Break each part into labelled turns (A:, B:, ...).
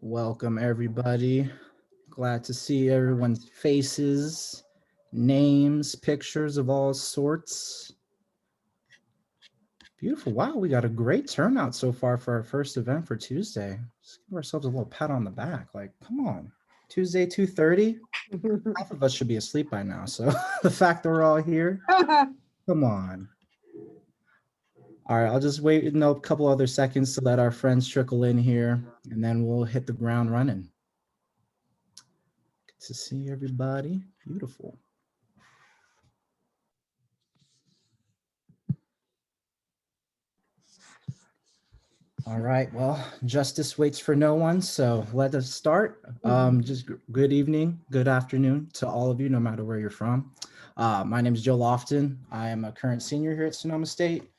A: Welcome, everybody. Glad to see everyone's faces, names, pictures of all sorts. Beautiful. Wow, we got a great turnout so far for our first event for Tuesday. Let's give ourselves a little pat on the back. Like, come on. Tuesday, 2:30. Half of us should be asleep by now. So the fact that we're all here, come on. All right, I'll just wait a couple other seconds to let our friends trickle in here, and then we'll hit the ground running. Good to see everybody. Beautiful. All right, well, justice waits for no one, so let us start. Just good evening, good afternoon to all of you, no matter where you're from. My name is Joe Lofton. I am a current senior here at Sonoma State,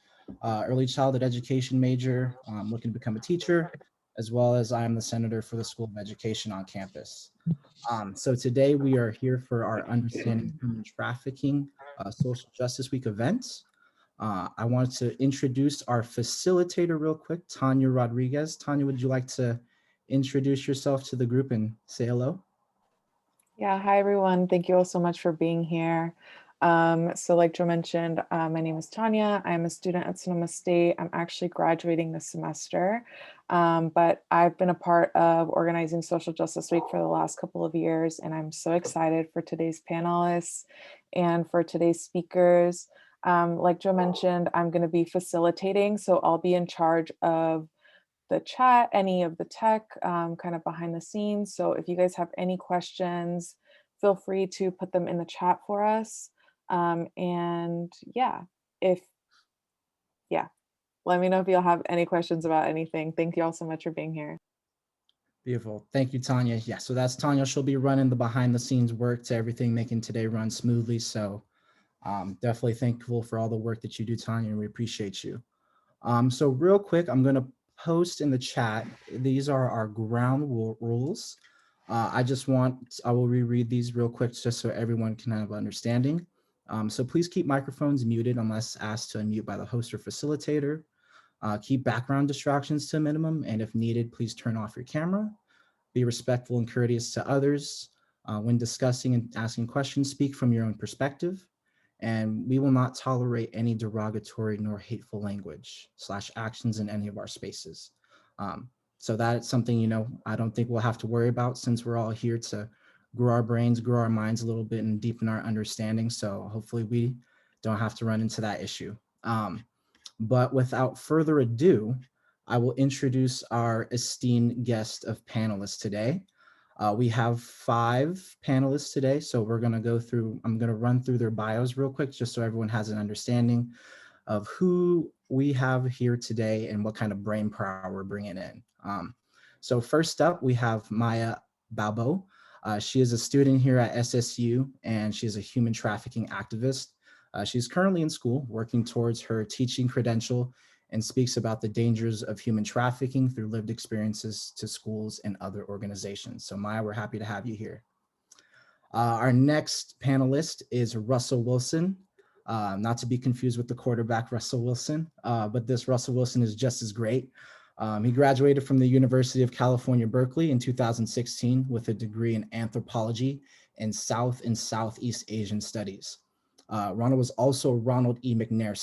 A: early childhood education major, looking to become a teacher, as well as I'm the senator for the School of Education on campus. So today we are here for our Understanding Human Trafficking Social Justice Week event. I wanted to introduce our facilitator real quick, Tanya Rodriguez. Tanya, would you like to introduce yourself to the group and say hello?
B: Yeah, hi everyone. Thank you all so much for being here. So like Joe mentioned, my name is Tanya. I'm a student at Sonoma State. I'm actually graduating this semester, but I've been a part of organizing Social Justice Week for the last couple of years, and I'm so excited for today's panelists and for today's speakers. Like Joe mentioned, I'm going to be facilitating, so I'll be in charge of the chat, any of the tech, kind of behind the scenes. So if you guys have any questions, feel free to put them in the chat for us. And yeah, let me know if you'll have any questions about anything. Thank you all so much for being here.
A: Beautiful. Thank you, Tanya. Yeah, so that's Tanya. She'll be running the behind the scenes work to everything, making today run smoothly. So definitely thankful for all the work that you do, Tanya, and we appreciate you. So real quick, I'm going to post in the chat. These are our ground rules. I will reread these real quick just so everyone can have understanding. So please keep microphones muted unless asked to unmute by the host or facilitator. Keep background distractions to a minimum, and if needed, please turn off your camera. Be respectful and courteous to others. When discussing and asking questions, speak from your own perspective. And we will not tolerate any derogatory nor hateful language / actions in any of our spaces. So that's something, I don't think we'll have to worry about since we're all here to grow our brains, grow our minds a little bit and deepen our understanding. So hopefully we don't have to run into that issue. But without further ado, I will introduce our esteemed guest of panelists today. We have 5 panelists today, so I'm going to run through their bios real quick just so everyone has an understanding of who we have here today and what kind of brain power we're bringing in. So first up, we have Maya Balbo. She is a student here at SSU, and she is a human trafficking activist. She's currently in school, working towards her teaching credential, and speaks about the dangers of human trafficking through lived experiences to schools and other organizations. So Maya, we're happy to have you here. Our next panelist is Russell Wilson, not to be confused with the quarterback Russell Wilson, but this Russell Wilson is just as great. He graduated from the University of California, Berkeley in 2016 with a degree in anthropology and South and Southeast Asian studies. Russell was also a Ronald E. McNair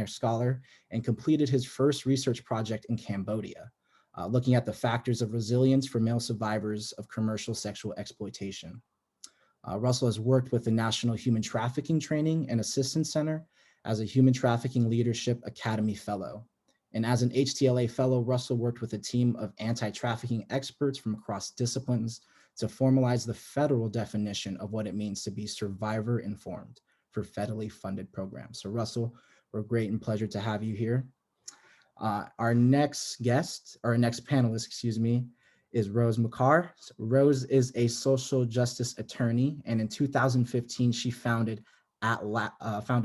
A: Scholar and completed his first research project in Cambodia, looking at the factors of resilience for male survivors of commercial sexual exploitation. Russell has worked with the National Human Trafficking Training and Assistance Center as a Human Trafficking Leadership Academy Fellow. And as an HTLA Fellow, Russell worked with a team of anti-trafficking experts from across disciplines to formalize the federal definition of what it means to be survivor informed for federally funded programs. So Russell, we're great and pleasure to have you here. Our next panelist, is Rose McCarr. Rose is a social justice attorney, and in 2015, she founded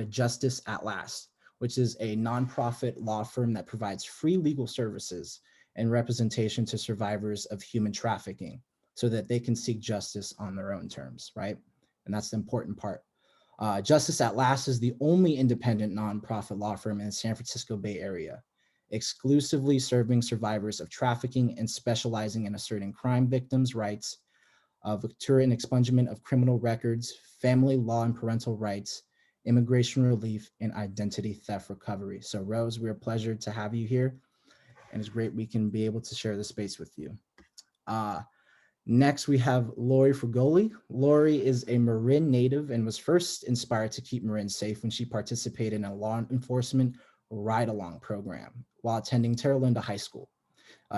A: Justice at Last, which is a nonprofit law firm that provides free legal services and representation to survivors of human trafficking so that they can seek justice on their own terms, right? And that's the important part. Justice at Last is the only independent nonprofit law firm in the San Francisco Bay Area. exclusively serving survivors of trafficking and specializing in asserting crime victims' rights, victoria and expungement of criminal records, family law and parental rights, immigration relief, and identity theft recovery. So Rose, we're pleasured to have you here, and it's great we can be able to share the space with you. Next, we have Lori Frugoli. Lori is a Marin native and was first inspired to keep Marin safe when she participated in a law enforcement ride-along program while attending Terra Linda High School.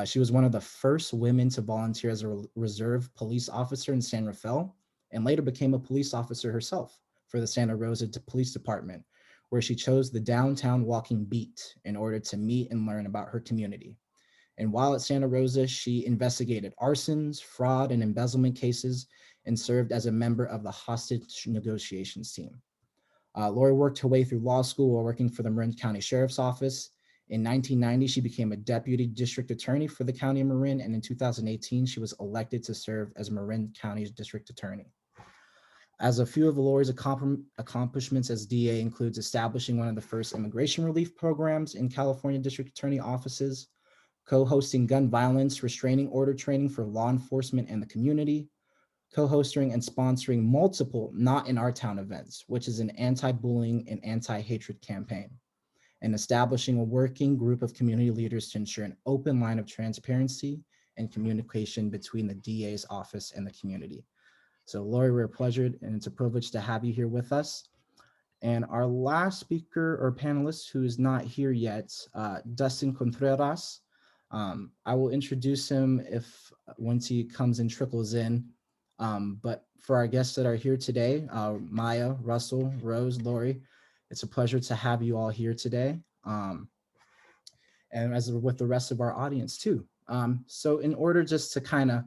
A: She was one of the first women to volunteer as a reserve police officer in San Rafael, and later became a police officer herself for the Santa Rosa Police Department, where she chose the downtown walking beat in order to meet and learn about her community. And while at Santa Rosa, she investigated arsons, fraud, and embezzlement cases, and served as a member of the hostage negotiations team. Lori worked her way through law school while working for the Marin County Sheriff's Office. In 1990, she became a deputy district attorney for the county of Marin, and in 2018, she was elected to serve as Marin County's district attorney. As a few of Lori's accomplishments as DA includes establishing one of the first immigration relief programs in California district attorney offices, co-hosting gun violence restraining order training for law enforcement and the community, co-hosting and sponsoring multiple Not in Our Town events, which is an anti-bullying and anti-hatred campaign, and establishing a working group of community leaders to ensure an open line of transparency and communication between the DA's office and the community. So Lori, we're pleasured and it's a privilege to have you here with us. And our last speaker or panelist who is not here yet, Dustin Contreras. I will introduce him once he comes and trickles in. But for our guests that are here today, Maya, Russell, Rose, Lori, it's a pleasure to have you all here today. And as with the rest of our audience too. So in order just to kind of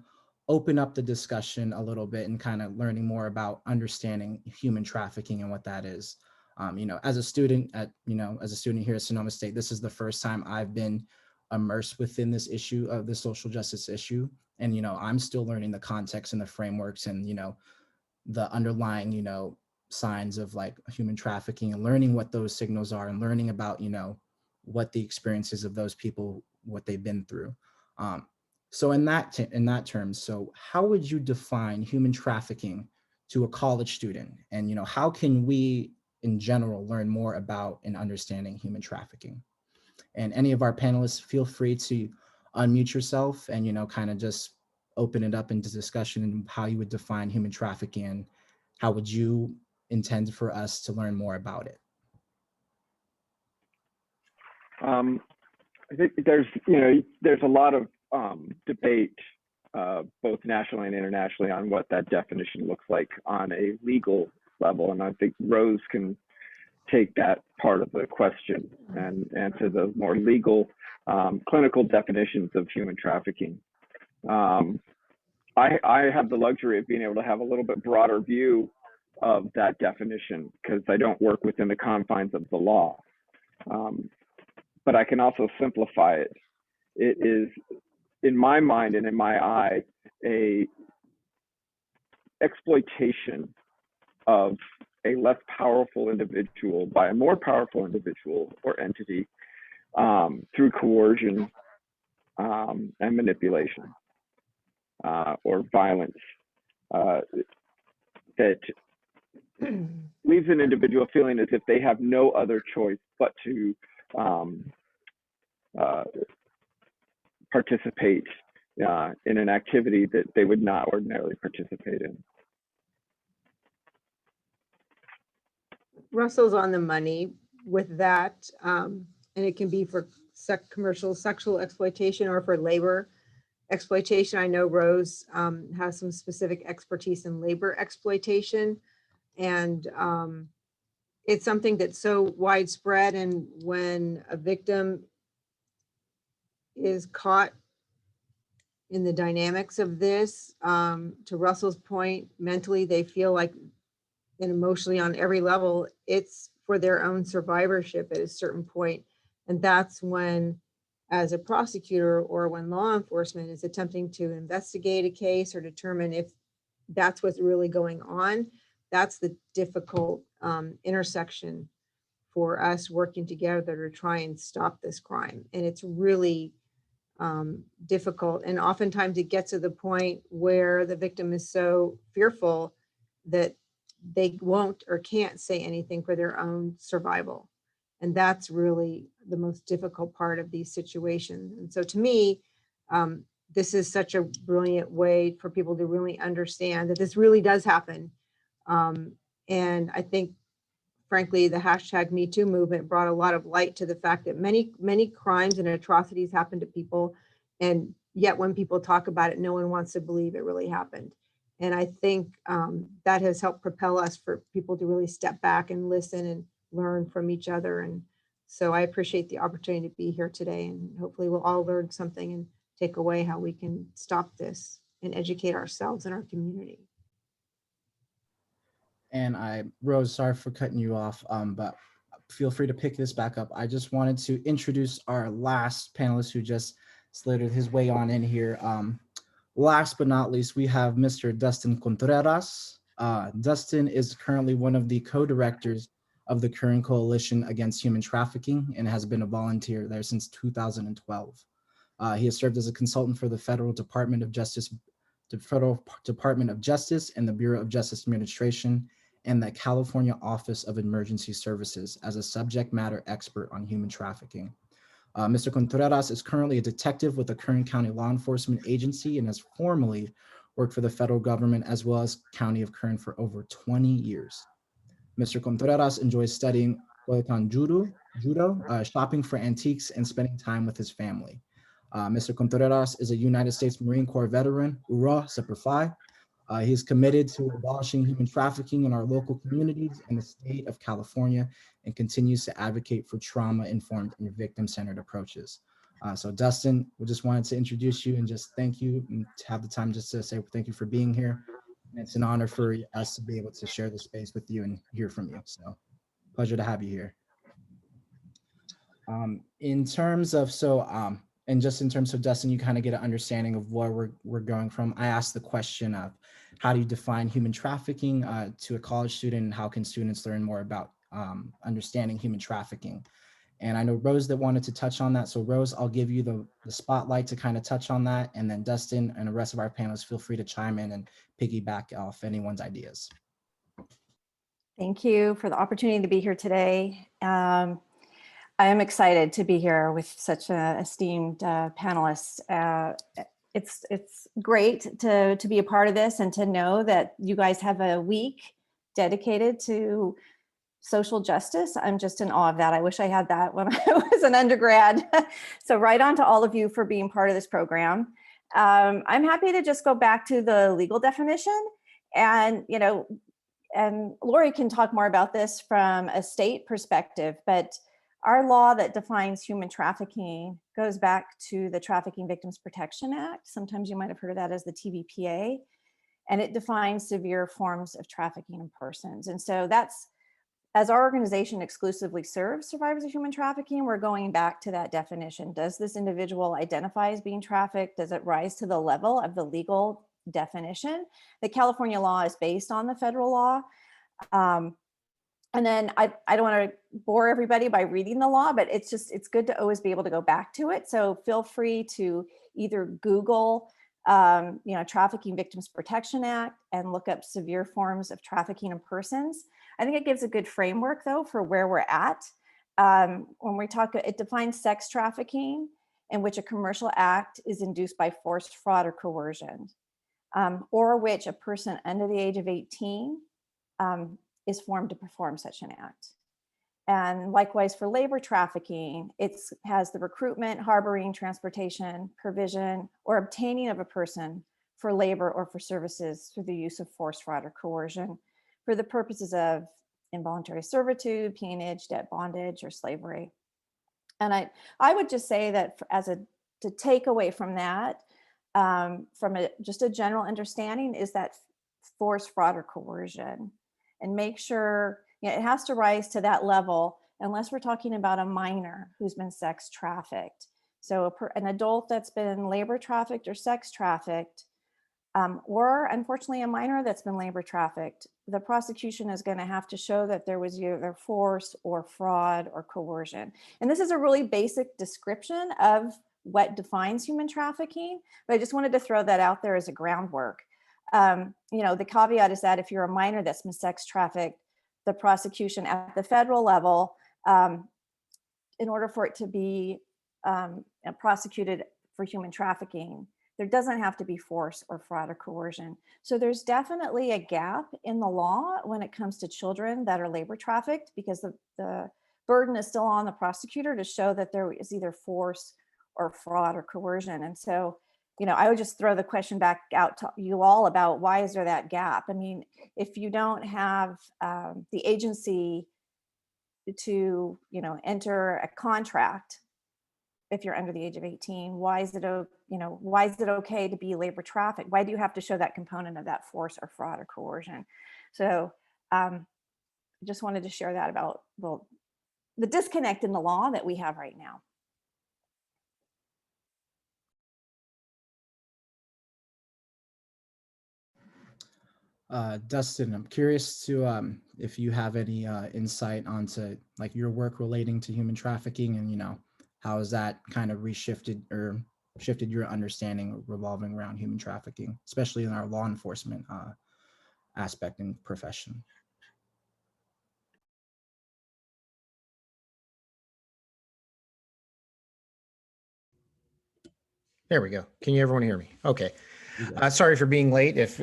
A: open up the discussion a little bit and kind of learning more about understanding human trafficking and what that is. As a student here at Sonoma State, this is the first time I've been immersed within this issue of the social justice issue. And, I'm still learning the context and the frameworks and, the underlying, signs of like human trafficking and learning what those signals are and learning about, what the experiences of those people, what they've been through. So in that terms, so how would you define human trafficking to a college student? And, how can we in general learn more about and understanding human trafficking? And any of our panelists, feel free to unmute yourself and, kind of just open it up into discussion and how you would define human trafficking and how would you intend for us to learn more about it?
C: I think there's a lot of debate, both nationally and internationally, on what that definition looks like on a legal level. And I think Rose can take that part of the question and answer the more legal, clinical definitions of human trafficking. I have the luxury of being able to have a little bit broader view of that definition because I don't work within the confines of the law. But I can also simplify it. It is, in my mind and in my eye, a exploitation of a less powerful individual by a more powerful individual or entity through coercion and manipulation or violence that leaves an individual feeling as if they have no other choice but to participate in an activity that they would not ordinarily participate in.
D: Russell's on the money with that, and it can be for commercial sexual exploitation or for labor exploitation. I know Rose has some specific expertise in labor exploitation, and it's something that's so widespread. And when a victim is caught in the dynamics of this, to Russell's point, mentally they feel like, and emotionally on every level, it's for their own survivorship at a certain point. And that's when, as a prosecutor or when law enforcement is attempting to investigate a case or determine if that's what's really going on, that's the difficult intersection for us working together to try and stop this crime. And it's really difficult. And oftentimes it gets to the point where the victim is so fearful that they won't or can't say anything for their own survival. And that's really the most difficult part of these situations. And so to me, this is such a brilliant way for people to really understand that this really does happen. And I think, frankly, the hashtag Me Too movement brought a lot of light to the fact that many crimes and atrocities happen to people. And yet when people talk about it, no one wants to believe it really happened. And I think that has helped propel us for people to really step back and listen and learn from each other. And so I appreciate the opportunity to be here today, and hopefully we'll all learn something and take away how we can stop this and educate ourselves and our community.
A: And Rose, sorry for cutting you off, but feel free to pick this back up. I just wanted to introduce our last panelist who just slithered his way on in here. Last but not least, we have Mr. Dustin Contreras. Dustin is currently one of the co-directors of the Current Coalition Against Human Trafficking and has been a volunteer there since 2012. He has served as a consultant for the Federal Department of Justice, and the Bureau of Justice Administration, and the California Office of Emergency Services as a subject matter expert on human trafficking. Mr. Contreras is currently a detective with the Kern County Law Enforcement Agency and has formerly worked for the federal government as well as County of Kern for over 20 years. Mr. Contreras enjoys studying Kodokan judo, shopping for antiques, and spending time with his family. Mr. Contreras is a United States Marine Corps veteran, URA Semper Fi. He is committed to abolishing human trafficking in our local communities and the state of California, and continues to advocate for trauma-informed and victim-centered approaches. So Dustin, we just wanted to introduce you and just thank you, and to have the time just to say thank you for being here. And it's an honor for us to be able to share the space with you and hear from you. So pleasure to have you here. In terms of, and just in terms of Dustin, you kind of get an understanding of where we're going from. I asked the question of how do you define human trafficking to a college student, and how can students learn more about understanding human trafficking? And I know Rose that wanted to touch on that. So Rose, I'll give you the spotlight to kind of touch on that. And then Dustin and the rest of our panelists, feel free to chime in and piggyback off anyone's ideas.
E: Thank you for the opportunity to be here today. I am excited to be here with such an esteemed panelists. It's great to be a part of this and to know that you guys have a week dedicated to social justice. I'm just in awe of that. I wish I had that when I was an undergrad. So right on to all of you for being part of this program. I'm happy to just go back to the legal definition, and and Lori can talk more about this from a state perspective, but our law that defines human trafficking goes back to the Trafficking Victims Protection Act. Sometimes you might have heard of that as the TVPA, and it defines severe forms of trafficking in persons. And so that's, as our organization exclusively serves survivors of human trafficking, we're going back to that definition. Does this individual identify as being trafficked? Does it rise to the level of the legal definition? The California law is based on the federal law. And then I don't want to bore everybody by reading the law, but it's good to always be able to go back to it. So feel free to either Google, Trafficking Victims Protection Act and look up severe forms of trafficking in persons. I think it gives a good framework though for where we're at. When we talk, it defines sex trafficking in which a commercial act is induced by force, fraud, or coercion, or which a person under the age of 18 is formed to perform such an act. And likewise for labor trafficking, it has the recruitment, harboring, transportation, provision, or obtaining of a person for labor or for services through the use of force, fraud, or coercion for the purposes of involuntary servitude, peonage, debt bondage, or slavery. And I would just say that to take away from that, from just a general understanding, is that force, fraud, or coercion. And make sure, it has to rise to that level unless we're talking about a minor who's been sex trafficked. So an adult that's been labor trafficked or sex trafficked, or unfortunately a minor that's been labor trafficked, the prosecution is going to have to show that there was either force or fraud or coercion. And this is a really basic description of what defines human trafficking, but I just wanted to throw that out there as a groundwork. The caveat is that if you're a minor that's been sex trafficked, the prosecution at the federal level, in order for it to be prosecuted for human trafficking, there doesn't have to be force or fraud or coercion. So there's definitely a gap in the law when it comes to children that are labor trafficked, because the burden is still on the prosecutor to show that there is either force or fraud or coercion. And so, I would just throw the question back out to you all about, why is there that gap? I mean, if you don't have the agency to, enter a contract, if you're under the age of 18, why is it okay to be labor trafficked? Why do you have to show that component of that force or fraud or coercion? So I just wanted to share that about the disconnect in the law that we have right now.
A: Dustin, I'm curious to if you have any insight onto like your work relating to human trafficking, and how has that kind of reshifted or shifted your understanding revolving around human trafficking, especially in our law enforcement aspect and profession.
F: There we go. Can everyone hear me? Okay. Sorry for being late. If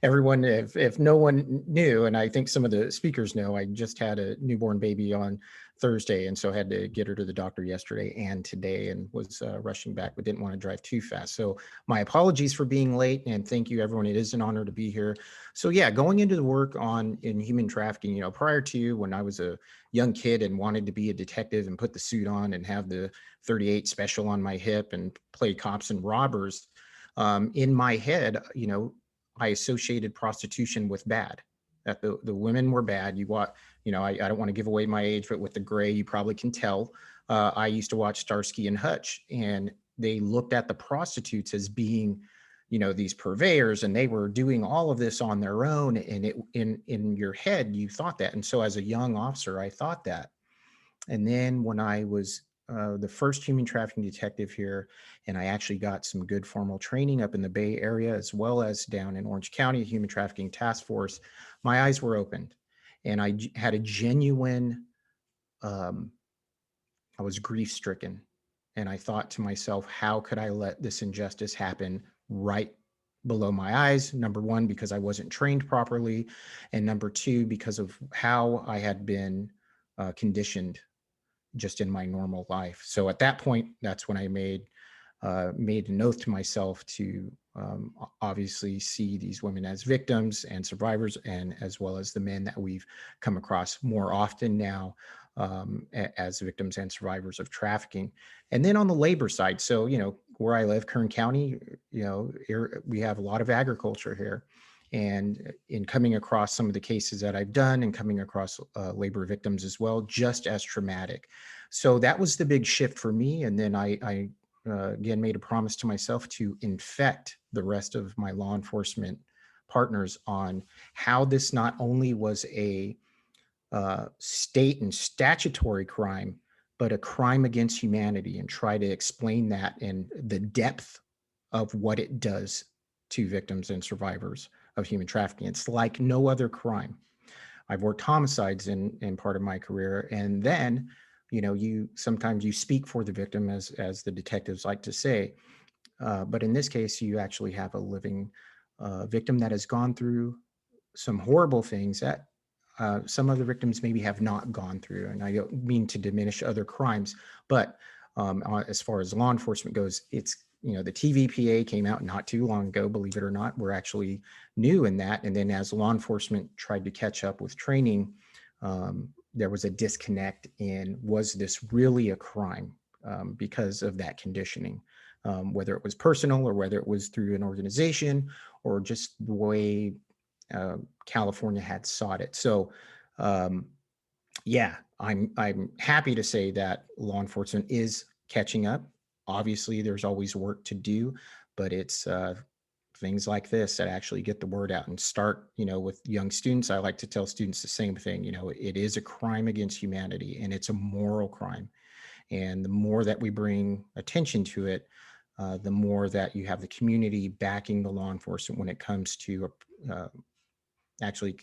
F: everyone, if no one knew, and I think some of the speakers know, I just had a newborn baby on Thursday, and so had to get her to the doctor yesterday and today, and was rushing back, but didn't want to drive too fast. So my apologies for being late, and thank you everyone. It is an honor to be here. So yeah, going into the work in human trafficking, prior to when I was a young kid and wanted to be a detective and put the suit on and have the 38 special on my hip and play cops and robbers, in my head, I associated prostitution with bad, that the women were bad. I don't want to give away my age, but with the gray, you probably can tell. I used to watch Starsky and Hutch, and they looked at the prostitutes as being, these purveyors, and they were doing all of this on their own. And in your head, you thought that. And so as a young officer, I thought that. And then when I was the first human trafficking detective here, and I actually got some good formal training up in the Bay Area, as well as down in Orange County, Human Trafficking Task Force, my eyes were opened. And I had a genuine, I was grief stricken. And I thought to myself, how could I let this injustice happen right below my eyes? Number one, because I wasn't trained properly. And number two, because of how I had been conditioned just in my normal life. So at that point, that's when I made an oath to myself to obviously see these women as victims and survivors, and as well as the men that we've come across more often now as victims and survivors of trafficking. And then on the labor side, so, where I live, Kern County, we have a lot of agriculture here. And in coming across some of the cases that I've done and coming across labor victims as well, just as traumatic. So that was the big shift for me. And then I again, made a promise to myself to infect the rest of my law enforcement partners on how this not only was a state and statutory crime, but a crime against humanity, and try to explain that and the depth of what it does to victims and survivors of human trafficking. It's like no other crime. I've worked homicides in part of my career, and then, sometimes you speak for the victim, as the detectives like to say, but in this case, you actually have a living victim that has gone through some horrible things that some other victims maybe have not gone through. And I don't mean to diminish other crimes, but as far as law enforcement goes, it's, the TVPA came out not too long ago, believe it or not. We're actually new in that. And then as law enforcement tried to catch up with training, there was a disconnect in, was this really a crime because of that conditioning, whether it was personal or whether it was through an organization or just the way California had sought it. So yeah, I'm happy to say that law enforcement is catching up. Obviously, there's always work to do, but it's things like this that actually get the word out and start, with young students. I like to tell students the same thing, it is a crime against humanity and it's a moral crime. And the more that we bring attention to it, the more that you have the community backing the law enforcement when it comes to actually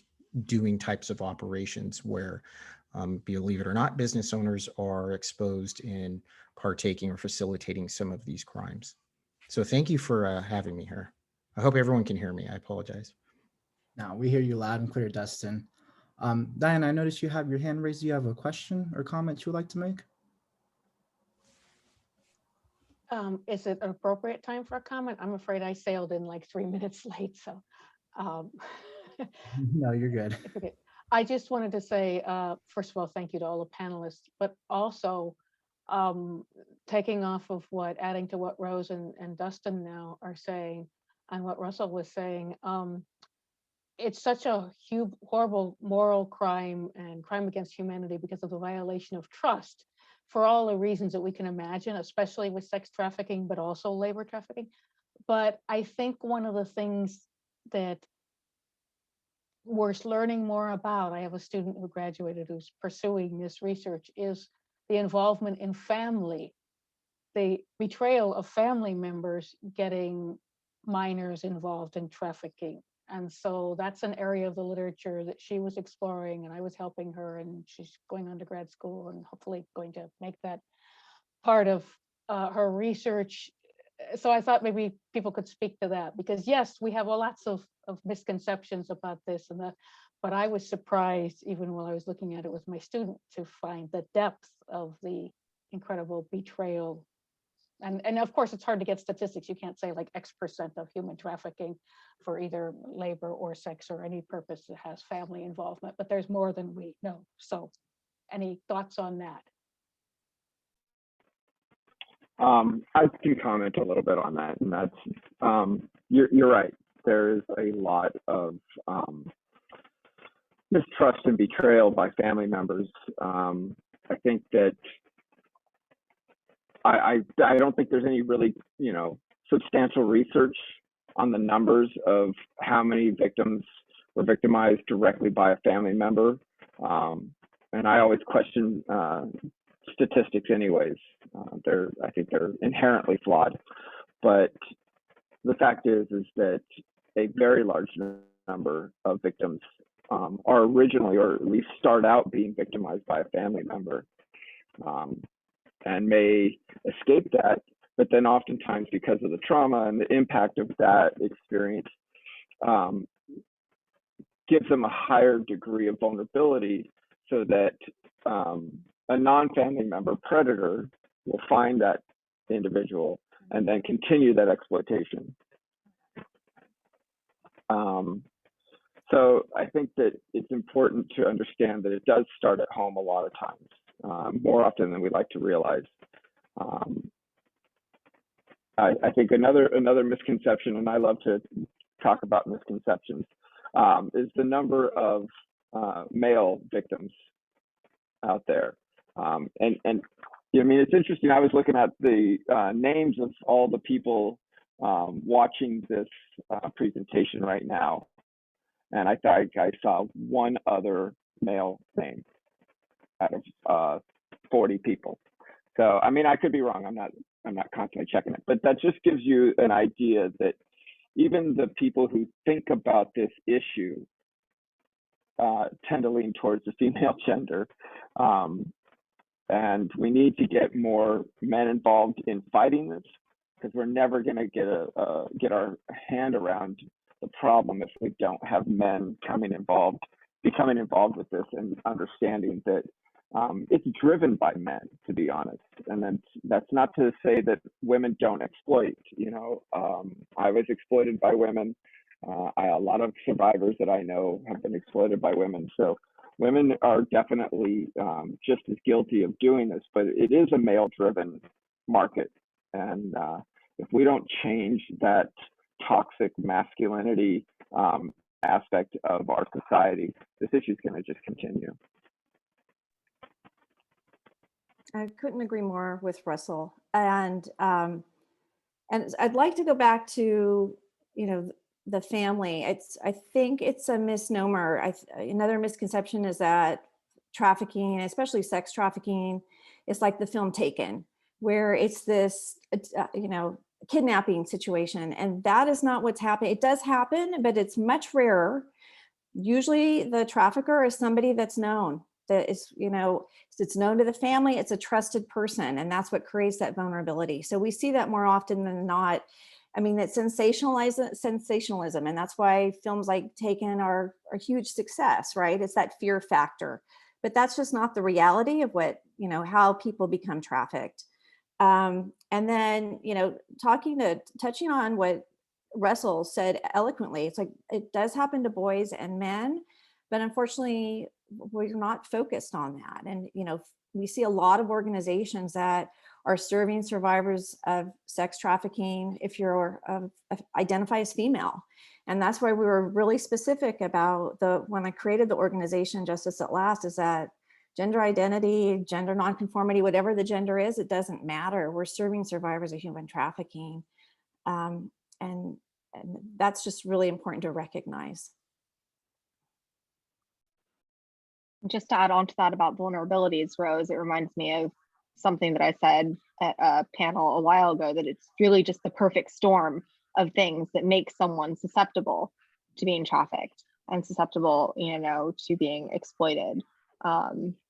F: doing types of operations where, believe it or not, business owners are exposed in partaking or facilitating some of these crimes. So thank you for having me here. I hope everyone can hear me. I apologize.
A: Now we hear you loud and clear, Dustin. Diane, I noticed you have your hand raised. Do you have a question or comment you would like to make?
G: Is it an appropriate time for a comment? I'm afraid I sailed in like 3 minutes late, so.
A: No, you're good.
G: Okay. I just wanted to say, first of all, thank you to all the panelists, but also taking off of adding to what Rose and Dustin now are saying, and what Russell was saying, it's such a horrible moral crime and crime against humanity because of the violation of trust for all the reasons that we can imagine, especially with sex trafficking, but also labor trafficking. But I think one of the things that worth learning more about, I have a student who graduated who's pursuing this research, is the involvement in family, the betrayal of family members getting minors involved in trafficking. And so that's an area of the literature that she was exploring, and I was helping her, and she's going on to grad school and hopefully going to make that part of her research. So I thought maybe people could speak to that, because yes, we have lots of misconceptions about this and that, but I was surprised, even while I was looking at it with my student, to find the depth of the incredible betrayal. And of course, it's hard to get statistics. You can't say like X% of human trafficking for either labor or sex or any purpose that has family involvement, but there's more than we know. So any thoughts on that?
C: I can comment a little bit on that, and that's you're right. There is a lot of mistrust and betrayal by family members. I think that I don't think there's any really substantial research on the numbers of how many victims were victimized directly by a family member, and I always question statistics anyways. I think they're inherently flawed, but the fact is that a very large number of victims are originally, or at least start out being victimized by a family member, and may escape that, but then oftentimes because of the trauma and the impact of that experience, gives them a higher degree of vulnerability, so that a non-family member predator will find that individual and then continue that exploitation. So I think that it's important to understand that it does start at home a lot of times, more often than we like to realize. I think another misconception, and I love to talk about misconceptions, is the number of male victims out there. And I mean, it's interesting. I was looking at the names of all the people watching this presentation right now, and I thought I saw one other male name out of 40 people. So I mean, I could be wrong. I'm not constantly checking it, but that just gives you an idea that even the people who think about this issue tend to lean towards the female gender. And we need to get more men involved in fighting this, because we're never going to get our hand around the problem if we don't have men becoming involved with this and understanding that it's driven by men, to be honest. And then that's not to say that women don't exploit. I was exploited by women. A lot of survivors that I know have been exploited by women. So women are definitely just as guilty of doing this, but it is a male-driven market. And if we don't change that toxic masculinity aspect of our society, this issue is going to just continue.
E: I couldn't agree more with Russell. And I'd like to go back to you know, the family. I think it's a misnomer. Another misconception is that trafficking, especially sex trafficking, is like the film Taken, where it's this, you know, kidnapping situation. And that is not what's happening. It does happen, but it's much rarer. Usually the trafficker is somebody that's known, that is, you know, it's known to the family, it's a trusted person, and that's what creates that vulnerability. So we see that more often than not. I mean, it's sensationalism, and that's why films like Taken are a huge success, right? It's that fear factor, but that's just not the reality of what, you know, how people become trafficked. And then, you know, touching on what Russell said eloquently, it's like, it does happen to boys and men, but unfortunately we're not focused on that. And, you know, we see a lot of organizations that are serving survivors of sex trafficking if you're identify as female. And that's why we were really specific about when I created the organization Justice at Last, is that gender identity, gender nonconformity, whatever the gender is, it doesn't matter. We're serving survivors of human trafficking. And that's just really important to recognize.
H: Just to add on to that about vulnerabilities, Rose, it reminds me of something that I said at a panel a while ago, that it's really just the perfect storm of things that make someone susceptible to being trafficked and susceptible, you know, to being exploited.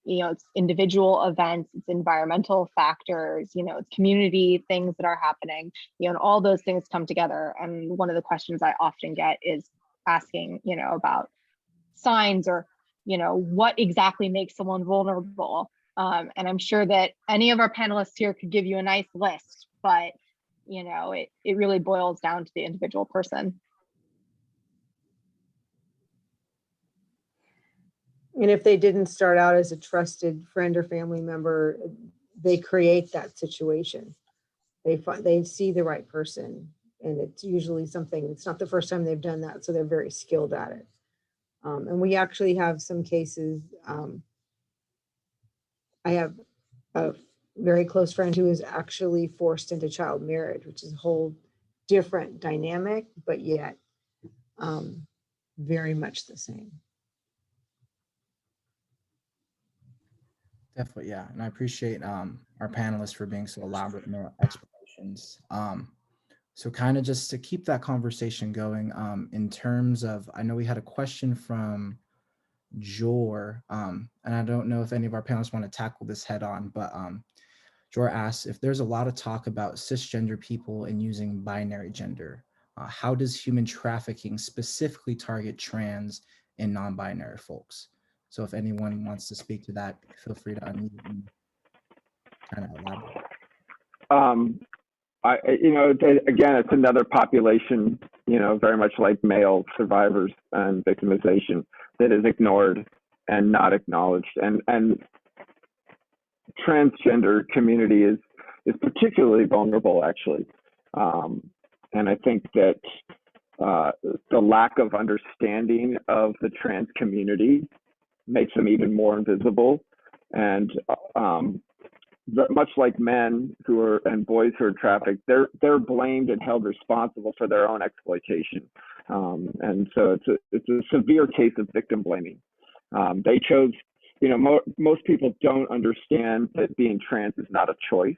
H: You know, it's individual events, it's environmental factors, you know, it's community things that are happening, you know, and all those things come together. And one of the questions I often get is asking, you know, about signs, or, you know, what exactly makes someone vulnerable. And I'm sure that any of our panelists here could give you a nice list, but, you know, it really boils down to the individual person.
D: And if they didn't start out as a trusted friend or family member, they create that situation. They see the right person, and it's usually something, it's not the first time they've done that, so they're very skilled at it. And we actually have some cases. I have a very close friend who was actually forced into child marriage, which is a whole different dynamic, but yet very much the same.
A: Definitely, yeah. And I appreciate our panelists for being so elaborate in their explanations. So kind of just to keep that conversation going, in terms of, I know we had a question from Jor, and I don't know if any of our panelists want to tackle this head on, but Jor asks, if there's a lot of talk about cisgender people and using binary gender, how does human trafficking specifically target trans and non-binary folks? So if anyone wants to speak to that, feel free to unmute and kind of elaborate.
C: You know, again, it's another population, you know, very much like male survivors and victimization, that is ignored and not acknowledged. And transgender community is particularly vulnerable, actually. And I think that the lack of understanding of the trans community makes them even more invisible. And much like men who are, and boys who are trafficked, they're blamed and held responsible for their own exploitation. And so it's a severe case of victim blaming. They chose, you know, most people don't understand that being trans is not a choice.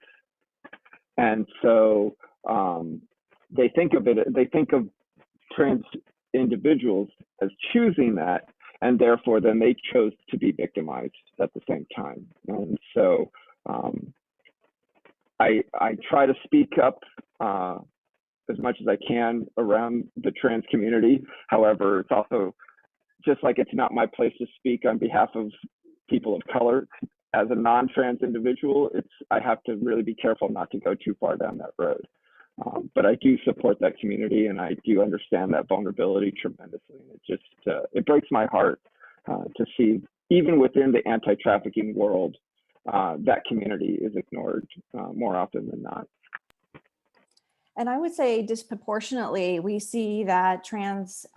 C: And so they think of trans individuals as choosing that, and therefore then they chose to be victimized at the same time. And so I try to speak up as much as I can around the trans community. However, it's also, just like it's not my place to speak on behalf of people of color, as a non-trans individual, I have to really be careful not to go too far down that road. But I do support that community, and I do understand that vulnerability tremendously. And it breaks my heart to see, even within the anti-trafficking world, that community is ignored more often than not.
E: And I would say disproportionately, we see that trans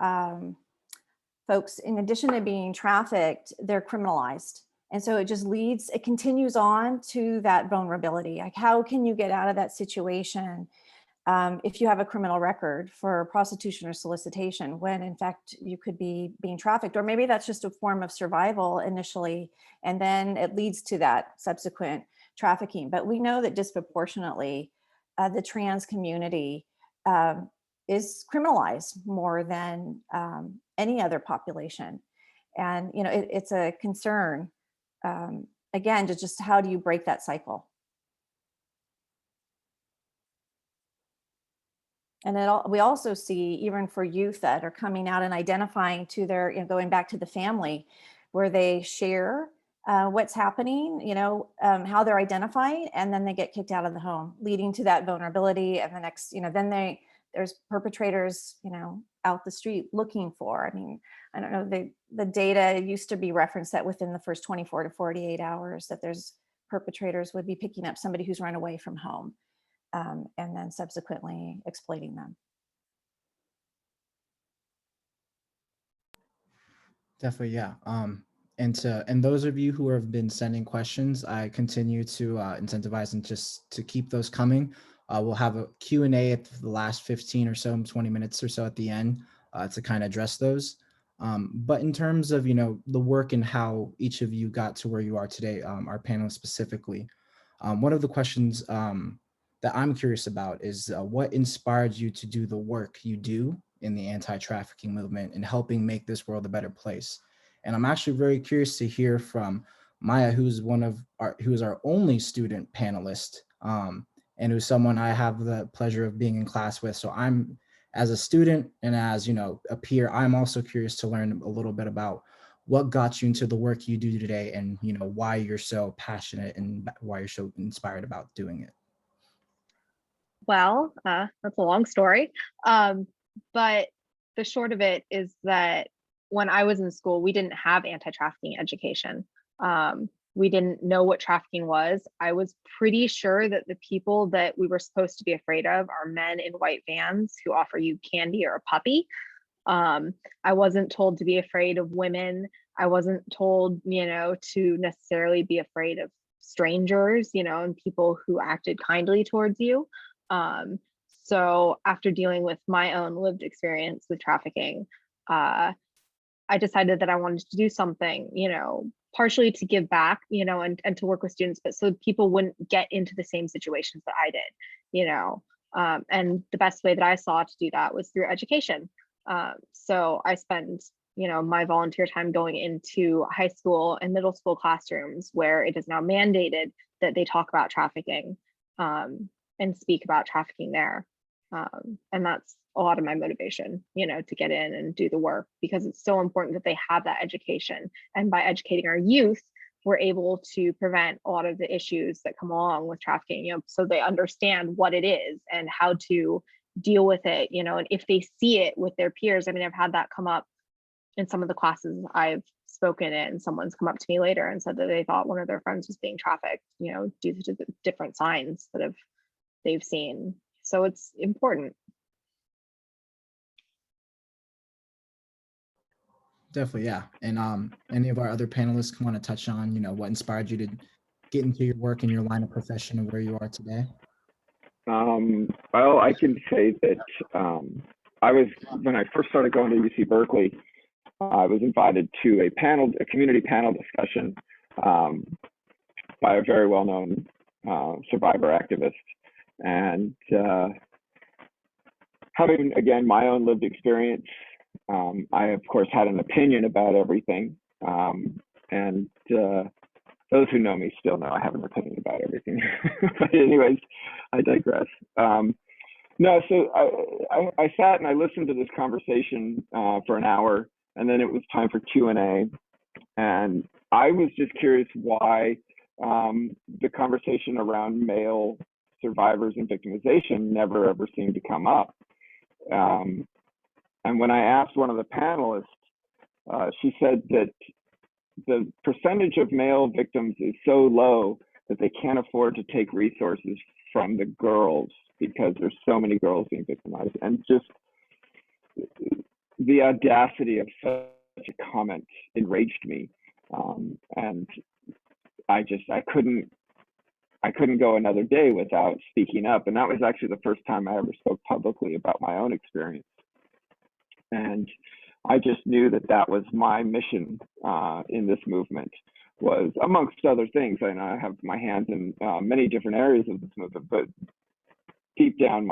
E: folks, in addition to being trafficked, they're criminalized. And so it continues on to that vulnerability. Like, how can you get out of that situation? if you have a criminal record for prostitution or solicitation, when in fact you could be being trafficked, or maybe that's just a form of survival initially, and then it leads to that subsequent trafficking. But we know that disproportionately the trans community is criminalized more than any other population. And, you know, it's a concern, again, to just how do you break that cycle? And we also see, even for youth that are coming out and identifying to their, you know, going back to the family, where they share what's happening, you know, how they're identifying, and then they get kicked out of the home, leading to that vulnerability. And the next, you know, then there's perpetrators, you know, out the street looking for. I mean, I don't know, the data used to be referenced that within the first 24 to 48 hours that there's perpetrators would be picking up somebody who's run away from home. And then subsequently exploiting them.
A: Definitely, yeah. And those of you who have been sending questions, I continue to incentivize and just to keep those coming. We'll have a Q&A at the last 15 or so, 20 minutes or so at the end to kind of address those. But in terms of, you know, the work and how each of you got to where you are today, our panelists specifically, one of the questions that I'm curious about is what inspired you to do the work you do in the anti-trafficking movement and helping make this world a better place. And I'm actually very curious to hear from Maya, who's our only student panelist, and who's someone I have the pleasure of being in class with. So I'm, as a student and as, you know, a peer, I'm also curious to learn a little bit about what got you into the work you do today, and, you know, why you're so passionate and why you're so inspired about doing it.
H: Well, that's a long story. But the short of it is that when I was in school, we didn't have anti-trafficking education. We didn't know what trafficking was. I was pretty sure that the people that we were supposed to be afraid of are men in white vans who offer you candy or a puppy. I wasn't told to be afraid of women. I wasn't told, you know, to necessarily be afraid of strangers, you know, and people who acted kindly towards you. So after dealing with my own lived experience with trafficking, I decided that I wanted to do something, you know, partially to give back, you know, and to work with students, but so people wouldn't get into the same situations that I did, you know. And the best way that I saw to do that was through education. So I spend, you know, my volunteer time going into high school and middle school classrooms where it is now mandated that they talk about trafficking and speak about trafficking there. And that's a lot of my motivation, you know, to get in and do the work, because it's so important that they have that education. And by educating our youth, we're able to prevent a lot of the issues that come along with trafficking, you know, so they understand what it is and how to deal with it, you know, and if they see it with their peers. I mean, I've had that come up in some of the classes I've spoken in. Someone's come up to me later and said that they thought one of their friends was being trafficked, you know, due to the different signs that they've seen. So it's important.
A: Definitely, yeah. And any of our other panelists want to touch on, you know, what inspired you to get into your work and your line of profession and where you are today?
C: Well, I can say that when I first started going to UC Berkeley, I was invited to a community panel discussion by a very well-known survivor activist. And having, again, my own lived experience, I, of course, had an opinion about everything. And those who know me still know I have an opinion about everything. But anyways, I digress. No, so I sat and I listened to this conversation for an hour, and then it was time for Q&A. And I was just curious why the conversation around male survivors and victimization never ever seemed to come up. And when I asked one of the panelists, she said that the percentage of male victims is so low that they can't afford to take resources from the girls because there's so many girls being victimized. And just the audacity of such a comment enraged me. And I couldn't I couldn't go another day without speaking up. And that was actually the first time I ever spoke publicly about my own experience. And I just knew that that was my mission in this movement, was amongst other things. And I have my hands in many different areas of this movement, but deep down,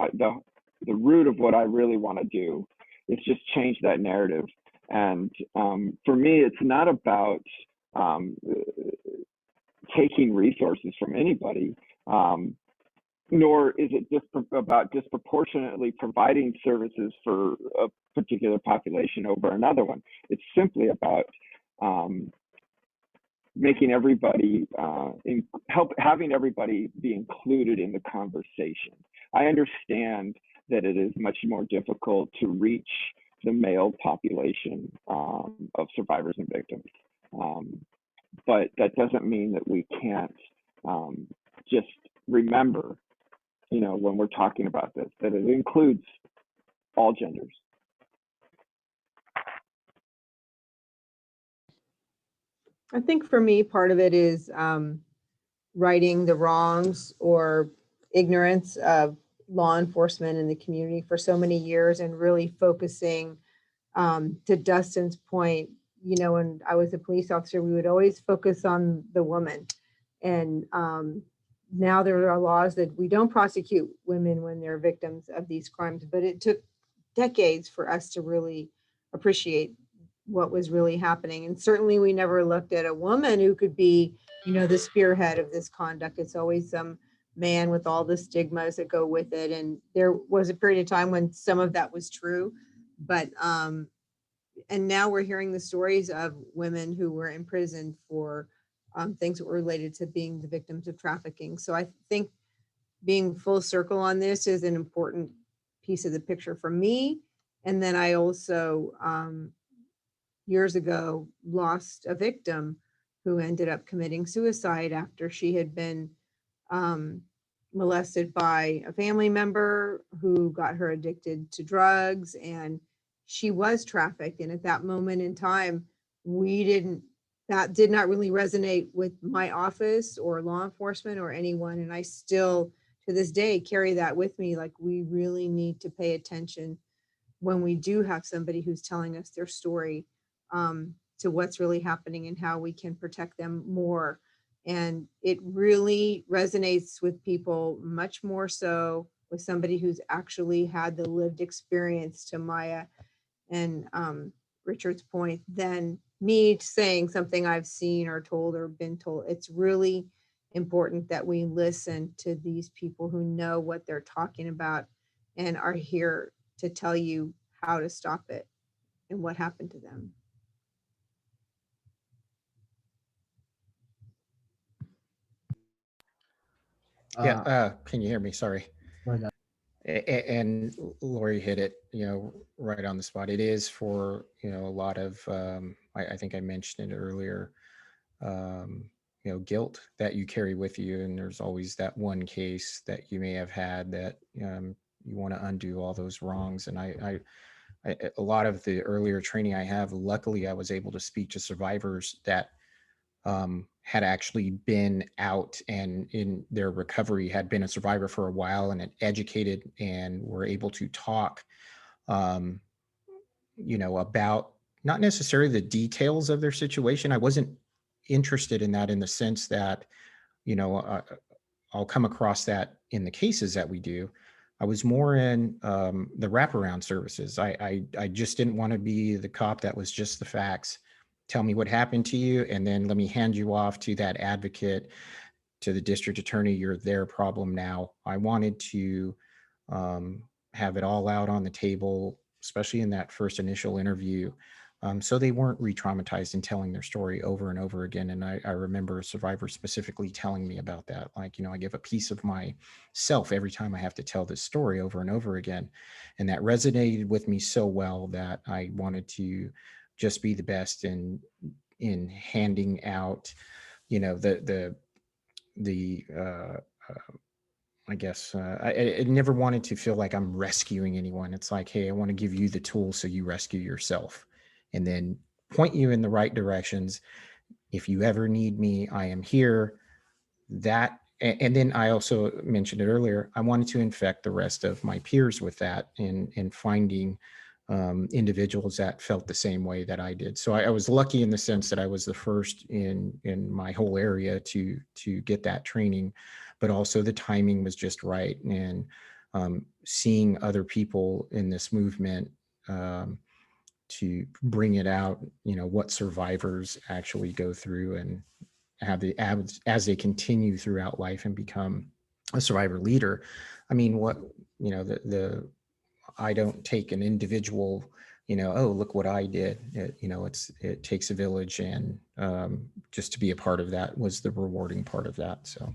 C: the root of what I really want to do is just change that narrative. And for me, it's not about taking resources from anybody, nor is it just about disproportionately providing services for a particular population over another one. It's simply about making everybody, having everybody be included in the conversation. I understand that it is much more difficult to reach the male population of survivors and victims. But that doesn't mean that we can't just remember, you know, when we're talking about this, that it includes all genders.
D: I think for me, part of it is righting the wrongs or ignorance of law enforcement in the community for so many years, and really focusing, to Dustin's point, you know, when I was a police officer, we would always focus on the woman. And now there are laws that we don't prosecute women when they're victims of these crimes, but it took decades for us to really appreciate what was really happening. And certainly we never looked at a woman who could be, you know, the spearhead of this conduct. It's always some man with all the stigmas that go with it. And there was a period of time when some of that was true, but and now we're hearing the stories of women who were imprisoned for things that were related to being the victims of trafficking. So I think being full circle on this is an important piece of the picture for me. And then I also, years ago, lost a victim who ended up committing suicide after she had been molested by a family member who got her addicted to drugs, and she was trafficked. And at that moment in time, that did not really resonate with my office or law enforcement or anyone. And I still, to this day, carry that with me. Like, we really need to pay attention when we do have somebody who's telling us their story, to what's really happening and how we can protect them more. And it really resonates with people much more so with somebody who's actually had the lived experience, to Maya and Richard's point, than me saying something I've seen or told or been told. It's really important that we listen to these people who know what they're talking about and are here to tell you how to stop it and what happened to them.
F: Yeah, can you hear me? Sorry.
A: Go ahead.
F: And Lori hit it, you know, right on the spot. It is for, you know, a lot of, I think I mentioned it earlier, you know, guilt that you carry with you. And there's always that one case that you may have had that you want to undo all those wrongs. And I a lot of the earlier training I have, luckily I was able to speak to survivors that had actually been out and in their recovery had been a survivor for a while and had educated and were able to talk, you know, about not necessarily the details of their situation. I wasn't interested in that in the sense that, you know, I'll come across that in the cases that we do. I was more in the wraparound services. I just didn't want to be the cop that was just the facts. Tell me what happened to you, and then let me hand you off to that advocate, to the district attorney. You're their problem now. I wanted to have it all out on the table, especially in that first initial interview, so they weren't re-traumatized in telling their story over and over again. And I remember a survivor specifically telling me about that. Like, you know, I give a piece of myself every time I have to tell this story over and over again. And that resonated with me so well that I wanted to just be the best in handing out, you know, I guess I never wanted to feel like I'm rescuing anyone. It's like, hey, I want to give you the tools so you rescue yourself, and then point you in the right directions. If you ever need me, I am here. That and then I also mentioned it earlier, I wanted to infect the rest of my peers with that and finding individuals that felt the same way that I did. So I was lucky in the sense that I was the first in my whole area to get that training, but also the timing was just right. And seeing other people in this movement to bring it out, you know, what survivors actually go through and have the as they continue throughout life and become a survivor leader. I mean, what, you know, I don't take an individual, you know, oh, look what I did. You know, it takes a village, and just to be a part of that was the rewarding part of that. So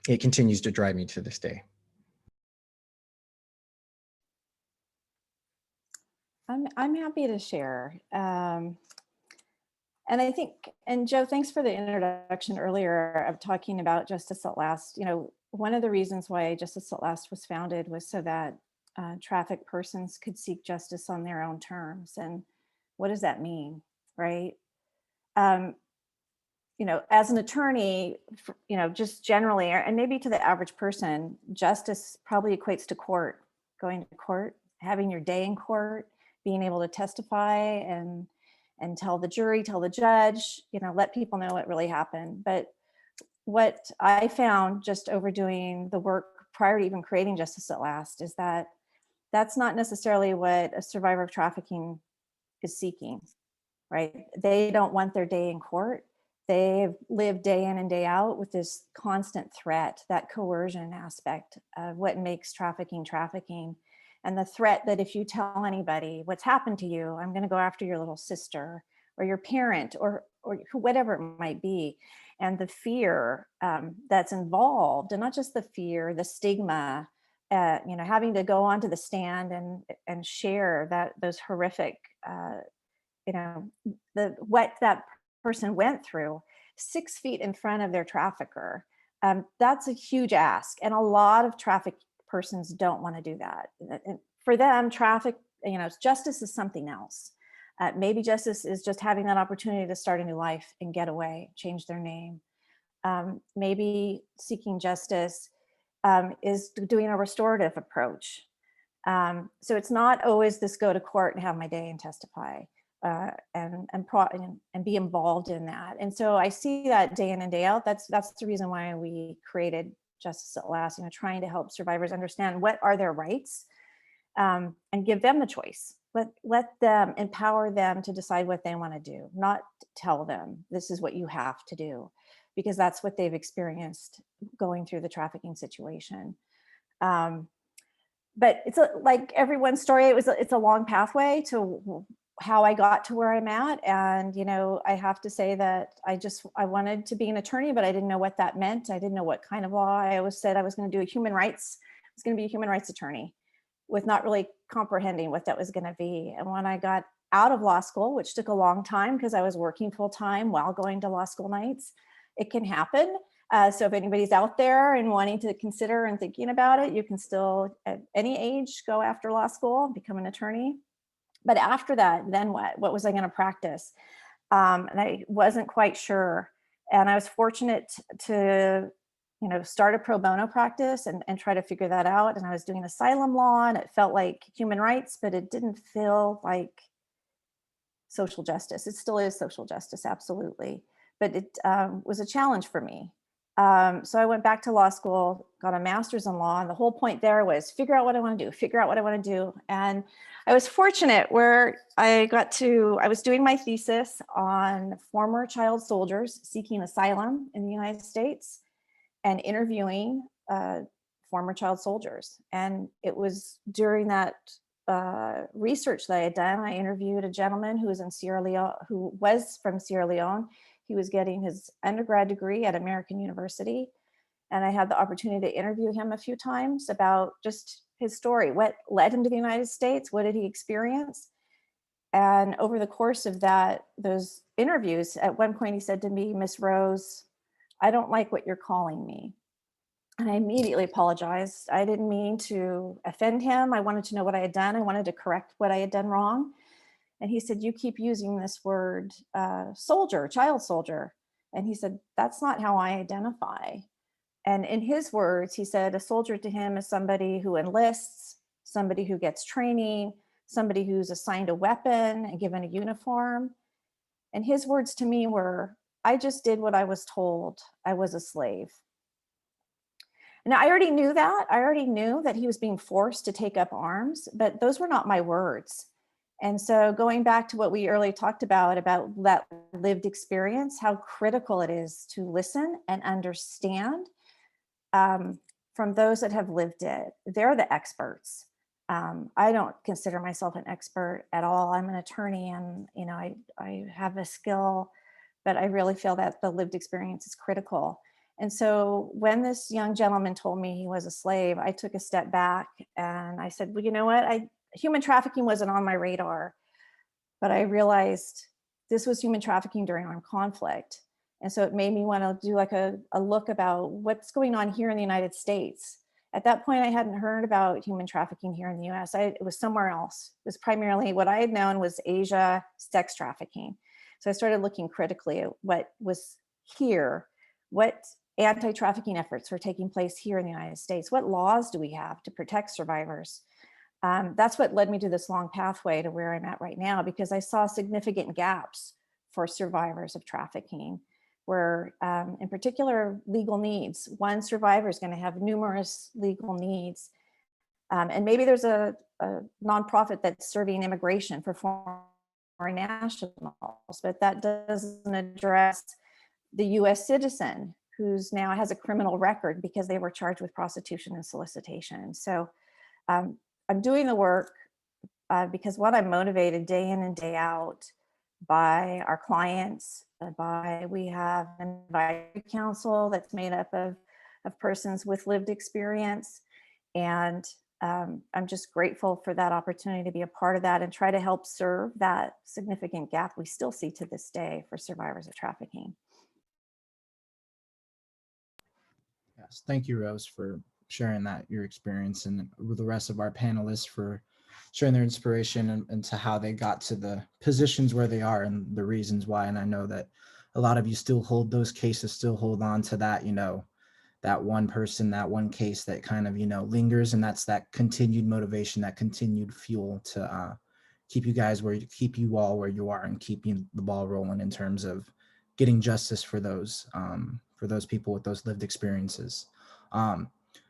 F: it continues to drive me to this day.
E: I'm happy to share. And I think, and Joe, thanks for the introduction earlier of talking about Justice at Last. You know, one of the reasons why Justice at Last was founded was so that trafficked persons could seek justice on their own terms. And what does that mean, right? You know, as an attorney, you know, just generally, and maybe to the average person, justice probably equates to court, going to court, having your day in court, being able to testify and tell the jury, tell the judge, you know, let people know what really happened. But what I found just overdoing the work prior to even creating Justice at Last is that that's not necessarily what a survivor of trafficking is seeking, right? They don't want their day in court. They've lived day in and day out with this constant threat, that coercion aspect of what makes trafficking trafficking. And the threat that if you tell anybody what's happened to you, I'm going to go after your little sister or your parent or whatever it might be. And the fear that's involved, and not just the fear, the stigma, you know, having to go onto the stand and share those horrific, you know, what that person went through 6 feet in front of their trafficker. That's a huge ask. And a lot of trafficked persons don't want to do that. And for them, you know, justice is something else. Maybe justice is just having that opportunity to start a new life and get away, change their name. Maybe seeking justice is doing a restorative approach. So it's not always this go to court and have my day and testify. And be involved in that. And so I see that day in and day out. That's the reason why we created Justice at Last, you know, trying to help survivors understand what are their rights, and give them the choice. Let them, empower them to decide what they want to do, not tell them this is what you have to do, because that's what they've experienced going through the trafficking situation. But it's like everyone's story, it's a long pathway to how I got to where I'm at. And, you know, I have to say that I wanted to be an attorney, but I didn't know what that meant. I didn't know what kind of law. I always said I was going to do human rights. I was going to be a human rights attorney, with not really comprehending what that was going to be. And when I got out of law school, which took a long time because I was working full time while going to law school nights, it can happen. So if anybody's out there and wanting to consider and thinking about it, you can still at any age go after law school and become an attorney. But after that, then what? What was I going to practice? And I wasn't quite sure. And I was fortunate to, you know, start a pro bono practice and try to figure that out. And I was doing asylum law, and it felt like human rights, but it didn't feel like social justice. It still is social justice, absolutely. But it was a challenge for me. So I went back to law school, got a master's in law, and the whole point there was figure out what I want to do, figure out what I want to do. And I was fortunate where I was doing my thesis on former child soldiers seeking asylum in the United States and interviewing former child soldiers. And it was during that research that I had done, I interviewed a gentleman who was from Sierra Leone. He was getting his undergrad degree at American University. And I had the opportunity to interview him a few times about just his story, what led him to the United States, what did he experience? And over the course of those interviews, at one point he said to me, "Miss Rose, I don't like what you're calling me." And I immediately apologized. I didn't mean to offend him. I wanted to know what I had done. I wanted to correct what I had done wrong. And he said, "You keep using this word soldier, child soldier." And he said, "That's not how I identify." And in his words, he said, a soldier to him is somebody who enlists, somebody who gets training, somebody who's assigned a weapon and given a uniform. And his words to me were, I just did what I was told. I was a slave. And I already knew that. I already knew that he was being forced to take up arms, but those were not my words. And so going back to what we earlier talked about that lived experience, how critical it is to listen and understand from those that have lived it. They're the experts. I don't consider myself an expert at all. I'm an attorney and, you know, I have a skill, but I really feel that the lived experience is critical. And so when this young gentleman told me he was a slave, I took a step back and I said, well, you know what? Human trafficking wasn't on my radar, but I realized this was human trafficking during armed conflict. And so it made me want to do like a look about what's going on here in the United States. At that point, I hadn't heard about human trafficking here in the US. It was somewhere else. It was primarily what I had known was Asia sex trafficking. So I started looking critically at what was here, what anti-trafficking efforts were taking place here in the United States. What laws do we have to protect survivors? That's what led me to this long pathway to where I'm at right now, because I saw significant gaps for survivors of trafficking, where in particular legal needs. One survivor is going to have numerous legal needs. And maybe there's a nonprofit that's serving immigration for foreign nationals, but that doesn't address the US citizen who's now has a criminal record because they were charged with prostitution and solicitation. So I'm doing the work because one, I'm motivated day in and day out by our clients, we have an advisory council that's made up of persons with lived experience. And I'm just grateful for that opportunity to be a part of that and try to help serve that significant gap we still see to this day for survivors of trafficking.
A: Yes, thank you, Rose, for sharing your experience, and the rest of our panelists for sharing their inspiration and to how they got to the positions where they are and the reasons why. And I know that a lot of you still hold those cases, still hold on to that, you know, that one person, that one case that kind of, you know, lingers. And that's that continued motivation, that continued fuel to keep you all where you are and keeping the ball rolling in terms of getting justice for those people with those lived experiences.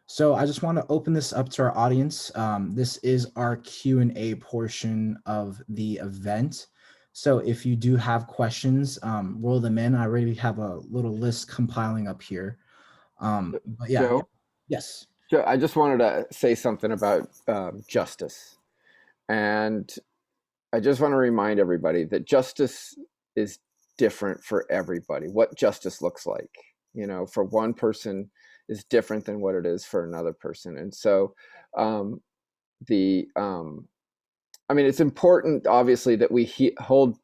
A: So I just want to open this up to our audience. This is our Q&A portion of the event. So if you do have questions, roll them in. I already have a little list compiling up here. But yeah,
C: Joe?
A: Yes.
C: Joe, I just wanted to say something about justice. And I just want to remind everybody that justice is different for everybody. What justice looks like, you know, for one person is different than what it is for another person. And so I mean, it's important, obviously, that we hold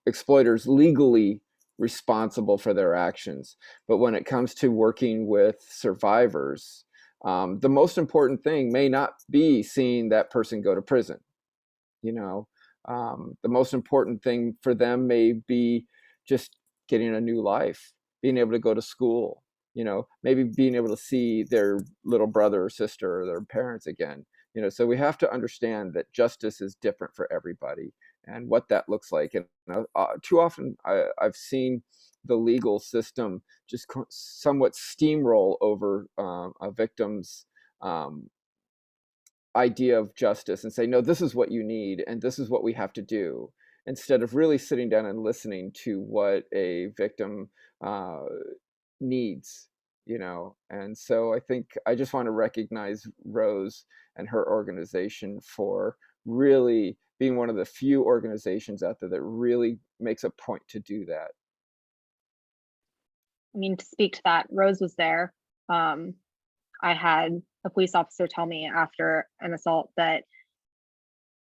C: exploiters legally responsible for their actions. But when it comes to working with survivors, the most important thing may not be seeing that person go to prison. You know, the most important thing for them may be just getting a new life, being able to go to school, you know, maybe being able to see their little brother or sister or their parents again. You know, so we have to understand that justice is different for everybody and what that looks like. And too often I've seen the legal system just somewhat steamroll over a victim's idea of justice and say, no, this is what you need and this is what we have to do, instead of really sitting down and listening to what a victim needs, you know. And so I think I just want to recognize Rose and her organization for really being one of the few organizations out there that really makes a point to do that.
H: I mean, to speak to that, Rose was there. I had a police officer tell me after an assault that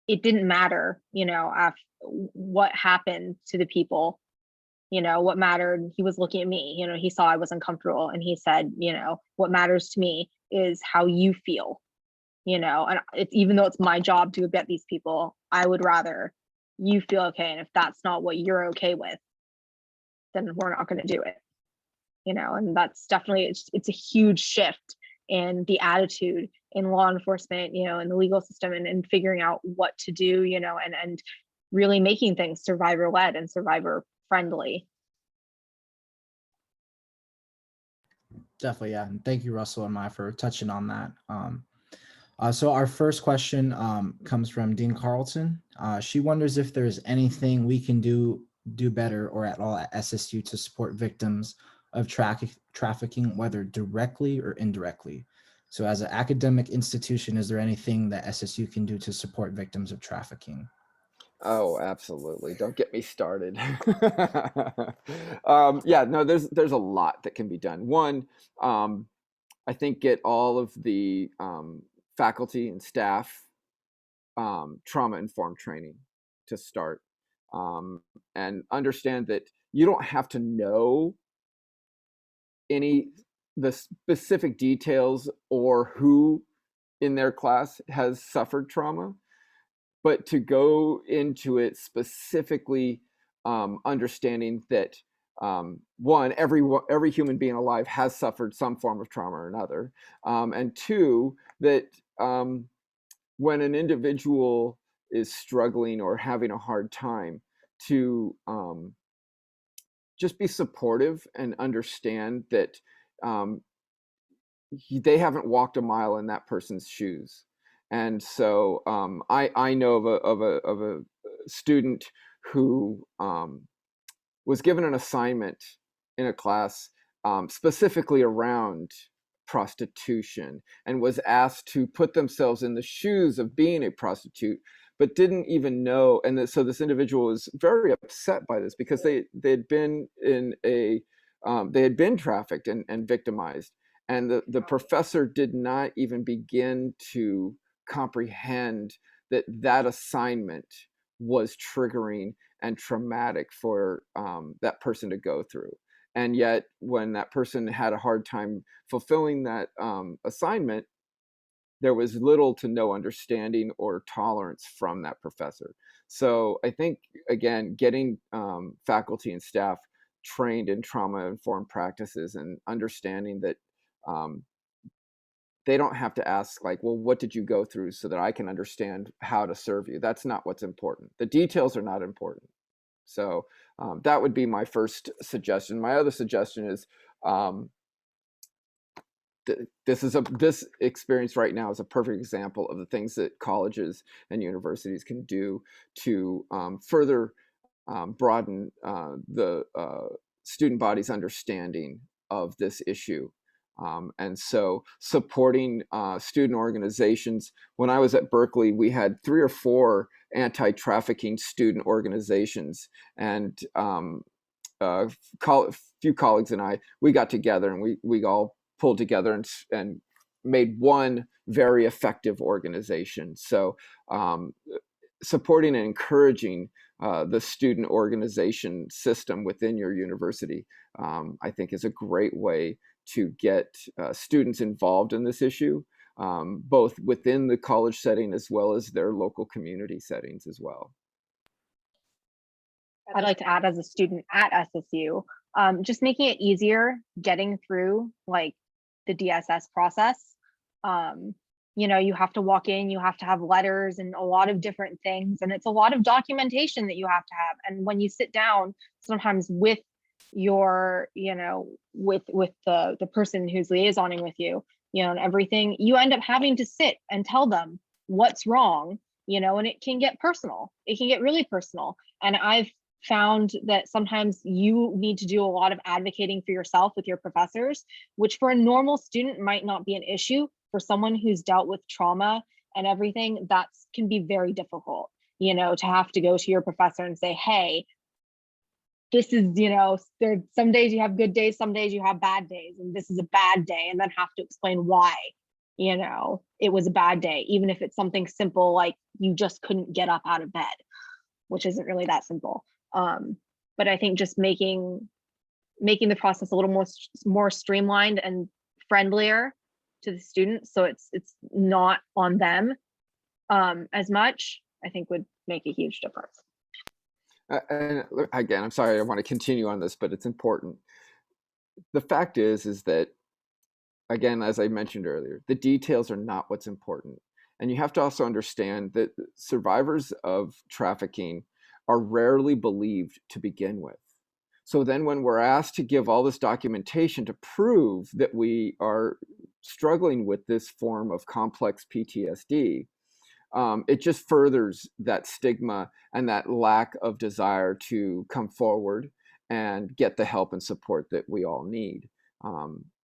H: it didn't matter, you know, after what happened to the people, you know, what mattered. He was looking at me, you know, he saw I was uncomfortable and he said, you know, what matters to me is how you feel, you know, and it's, even though it's my job to get these people, I would rather you feel okay. And if that's not what you're okay with, then we're not going to do it. and that's definitely, it's a huge shift in the attitude in law enforcement, in the legal system, and figuring out what to do, and really making things survivor led and survivor friendly.
A: Definitely, yeah. And thank you, Russell and Mai, for touching on that. So our first question comes from Dean Carlton. She wonders if there's anything we can do better or at all at SSU to support victims of trafficking, whether directly or indirectly. So as an academic institution, is there anything that SSU can do to support victims of trafficking?
C: Oh, absolutely. Don't get me started. Yeah, no, there's a lot that can be done. One, I think get all of the faculty and staff trauma-informed training to start, and understand that you don't have to know the specific details or who in their class has suffered trauma, but to go into it specifically understanding that one, every human being alive has suffered some form of trauma or another, and two, that when an individual is struggling or having a hard time, to just be supportive and understand that they haven't walked a mile in that person's shoes. And so I know of a student who was given an assignment in a class specifically around prostitution, and was asked to put themselves in the shoes of being a prostitute, but didn't even know. And so this individual was very upset by this, because they had been in they had been trafficked and victimized, and the professor did not even begin to comprehend that that assignment was triggering and traumatic for that person to go through. And yet when that person had a hard time fulfilling that assignment, there was little to no understanding or tolerance from that professor. So I think, again, getting faculty and staff trained in trauma-informed practices and understanding that they don't have to ask, like, well, what did you go through so that I can understand how to serve you? That's not what's important. The details are not important. So that would be my first suggestion. My other suggestion is this experience right now is a perfect example of the things that colleges and universities can do to further broaden the student body's understanding of this issue. And so supporting student organizations. When I was at Berkeley, we had 3 or 4 anti-trafficking student organizations, and a few colleagues and I, we got together and we all pulled together and made one very effective organization. So supporting and encouraging the student organization system within your university, I think, is a great way to get students involved in this issue, both within the college setting as well as their local community settings as well.
H: I'd like to add, as a student at SSU, just making it easier getting through like the DSS process. You have to walk in, you have to have letters and a lot of different things, and it's a lot of documentation that you have to have. And when you sit down sometimes with your, with the person who's liaisoning with you, and everything, you end up having to sit and tell them what's wrong, and it can get personal. It can get really personal. And I've found that sometimes you need to do a lot of advocating for yourself with your professors, which for a normal student might not be an issue. For someone who's dealt with trauma and everything, that can be very difficult, to have to go to your professor and say, hey, this is, there, some days you have good days, some days you have bad days, and this is a bad day, and then have to explain why, it was a bad day, even if it's something simple like you just couldn't get up out of bed, which isn't really that simple. But I think just making the process a little more streamlined and friendlier to the students, so it's not on them as much, I think would make a huge difference.
C: And again, I'm sorry, I want to continue on this, but it's important. the fact is that, again, as I mentioned earlier, the details are not what's important. And you have to also understand that survivors of trafficking are rarely believed to begin with. So then when we're asked to give all this documentation to prove that we are struggling with this form of complex PTSD, it just furthers that stigma and that lack of desire to come forward and get the help and support that we all need.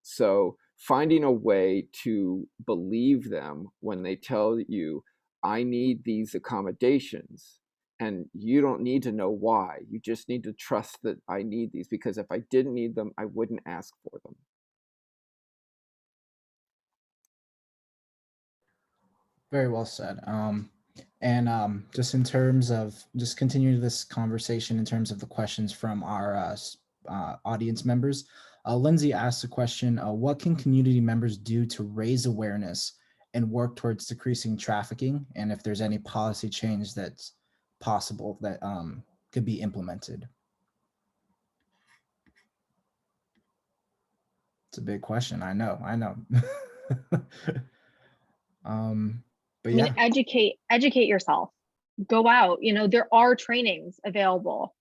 C: So finding a way to believe them when they tell you, I need these accommodations, and you don't need to know why. You just need to trust that I need these, because if I didn't need them, I wouldn't ask for them.
A: Very well said. Just in terms of just continuing this conversation in terms of the questions from our audience members, Lindsay asked a question, what can community members do to raise awareness and work towards decreasing trafficking? And if there's any policy change that's possible that could be implemented? It's a big question. I know. But
H: I mean,
A: yeah.
H: educate yourself. Go out. You know, there are trainings available.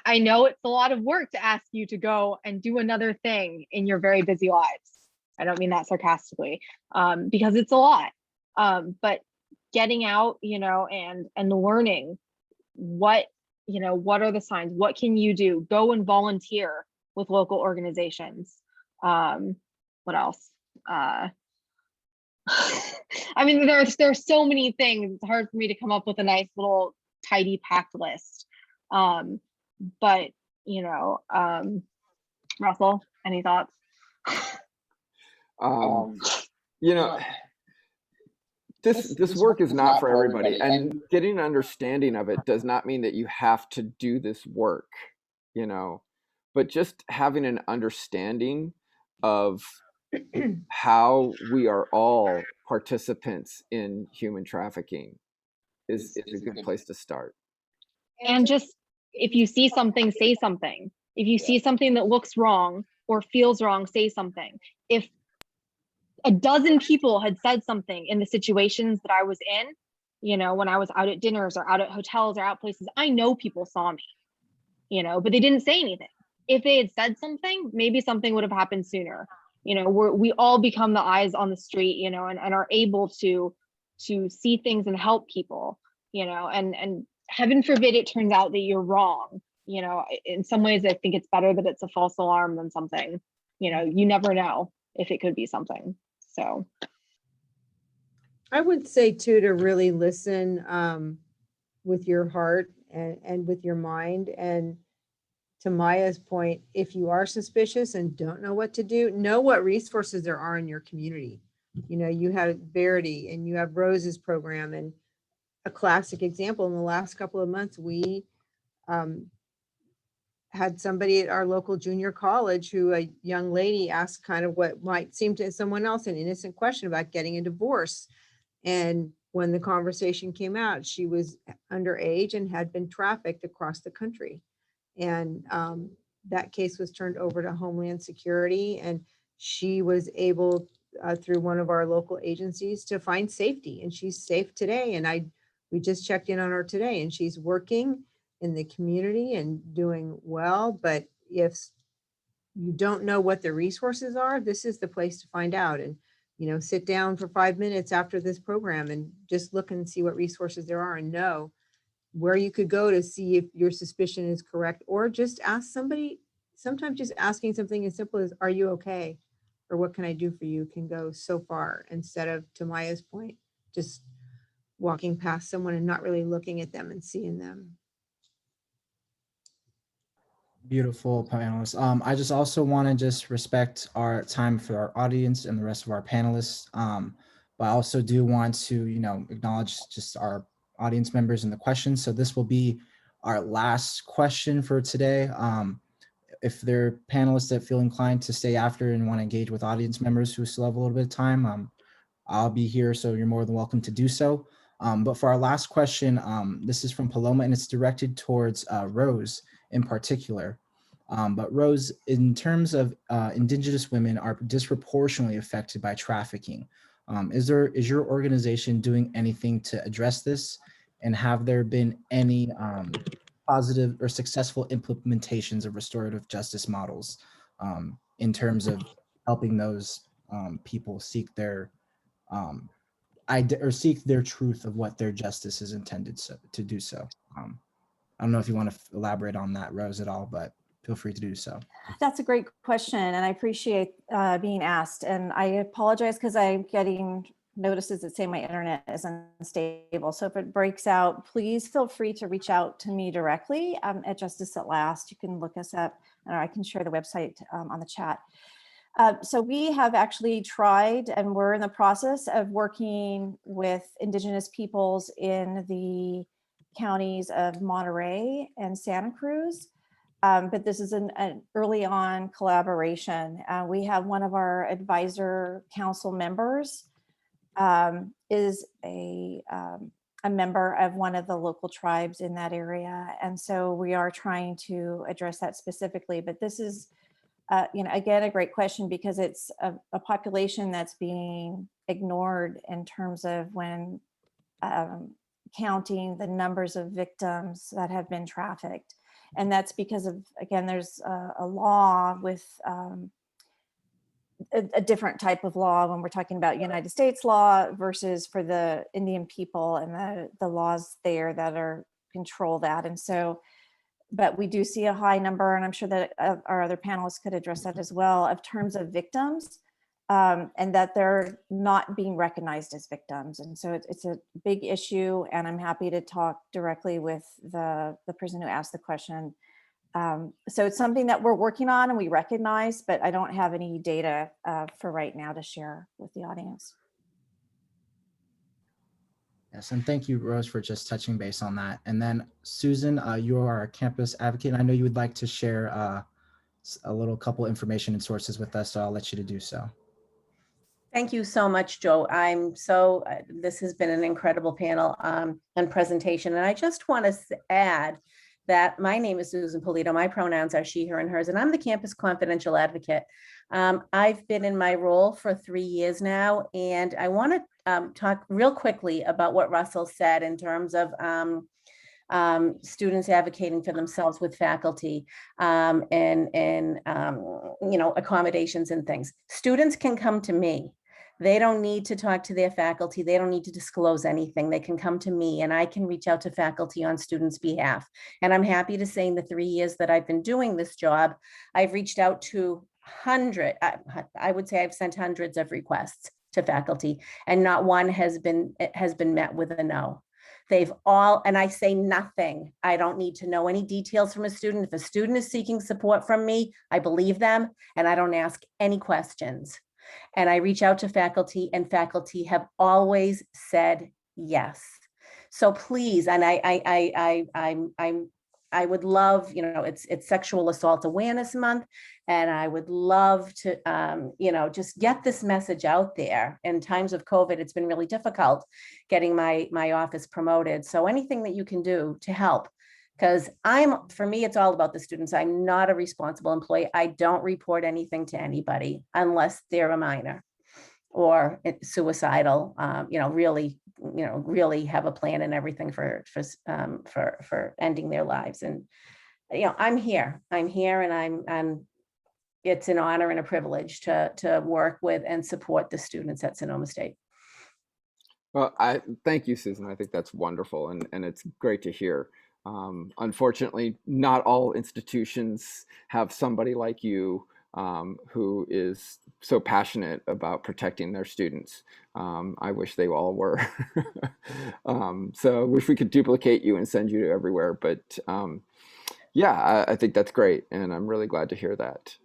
H: I know it's a lot of work to ask you to go and do another thing in your very busy lives. I don't mean that sarcastically, because it's a lot. But getting out, you know, and learning what, you know, what are the signs? What can you do? Go and volunteer with local organizations. What else? I mean, there's so many things. It's hard for me to come up with a nice little tidy packed list. But you know, Russell, any thoughts?
C: You know, this work is not for everybody, and getting an understanding of it does not mean that you have to do this work, you know, but just having an understanding of how we are all participants in human trafficking is a good place to start.
H: And just, if you see something, say something. If you see something that looks wrong or feels wrong, say something. If a dozen people had said something in the situations that I was in, you know, when I was out at dinners or out at hotels or out places, I know people saw me, you know, but they didn't say anything. If they had said something, maybe something would have happened sooner. You know, we all become the eyes on the street, you know, and are able to see things and help people, you know, and heaven forbid it turns out that you're wrong. You know, in some ways, I think it's better that it's a false alarm than something, you know, you never know if it could be something. So
D: I would say too, to really listen with your heart and with your mind. And to Maya's point, if you are suspicious and don't know what to do, know what resources there are in your community. You know, you have Verity and you have Rose's program, and a classic example in the last couple of months, we had somebody at our local junior college who, a young lady asked kind of what might seem to someone else an innocent question about getting a divorce. And when the conversation came out, she was underage and had been trafficked across the country. And that case was turned over to Homeland Security, and she was able through one of our local agencies to find safety, and she's safe today. And we just checked in on her today, and she's working in the community and doing well. But if you don't know what the resources are, this is the place to find out. And you know, sit down for 5 minutes after this program and just look and see what resources there are and know where you could go to see if your suspicion is correct, or just ask somebody. Sometimes just asking something as simple as, are you okay? Or what can I do for you, can go so far, instead of, to Maya's point, just walking past someone and not really looking at them and seeing them.
A: Beautiful panelists. I just also want to just respect our time for our audience and the rest of our panelists. But I also do want to, you know, acknowledge just our audience members and the questions. So this will be our last question for today. If there are panelists that feel inclined to stay after and want to engage with audience members who still have a little bit of time, I'll be here, so you're more than welcome to do so. But for our last question, this is from Paloma, and it's directed towards Rose in particular. But Rose, in terms of Indigenous women are disproportionately affected by trafficking. Is your organization doing anything to address this? And have there been any positive or successful implementations of restorative justice models in terms of helping those people seek their or seek their truth of what their justice is intended to do so? I don't know if you want to elaborate on that, Rose, at all, but feel free to do so.
E: That's a great question, and I appreciate being asked. And I apologize because I'm getting notices that say my internet is unstable. So if it breaks out, please feel free to reach out to me directly at Justice at Last. You can look us up, or I can share the website on the chat. So we have actually tried, and we're in the process of working with Indigenous peoples in the counties of Monterey and Santa Cruz. But this is an early on collaboration. We have one of our advisor council members is a member of one of the local tribes in that area. And so we are trying to address that specifically, but this is, again, a great question because it's a population that's being ignored in terms of when counting the numbers of victims that have been trafficked. And that's because of, again, there's a law with a different type of law when we're talking about United States law versus for the Indian people and the laws there that are control that. And so, but we do see a high number, and I'm sure that our other panelists could address that as well, of terms of victims, and that they're not being recognized as victims. And so it's a big issue, and I'm happy to talk directly with the person who asked the question. So it's something that we're working on and we recognize, but I don't have any data for right now to share with the audience.
A: Yes, and thank you, Rose, for just touching base on that. And then Susan, you are a campus advocate, and I know you would like to share a little couple information and sources with us, so I'll let you to do so.
I: Thank you so much, Joe. This has been an incredible panel and presentation. And I just want to add that my name is Susan Polito. My pronouns are she, her, and hers, and I'm the campus confidential advocate. I've been in my role for 3 years now, and I want to talk real quickly about what Russell said in terms of students advocating for themselves with faculty and accommodations and things. Students can come to me. They don't need to talk to their faculty. They don't need to disclose anything. They can come to me and I can reach out to faculty on students' behalf. And I'm happy to say in the 3 years that I've been doing this job, I've reached out to I would say I've sent hundreds of requests to faculty, and not one has been met with a no. They've all, and I say nothing. I don't need to know any details from a student. If a student is seeking support from me, I believe them and I don't ask any questions. And I reach out to faculty, and faculty have always said yes. So please, and I would love, it's Sexual Assault Awareness Month, and I would love to, just get this message out there. In times of COVID, it's been really difficult getting my office promoted. So anything that you can do to help, because for me, it's all about the students. I'm not a responsible employee. I don't report anything to anybody unless they're a minor or suicidal, really have a plan and everything for ending their lives. And, I'm here and it's an honor and a privilege to work with and support the students at Sonoma State.
C: Well, I thank you, Susan. I think that's wonderful, and it's great to hear. Unfortunately, not all institutions have somebody like you who is so passionate about protecting their students. I wish they all were. So I wish we could duplicate you and send you everywhere. But yeah, I think that's great, and I'm really glad to hear that.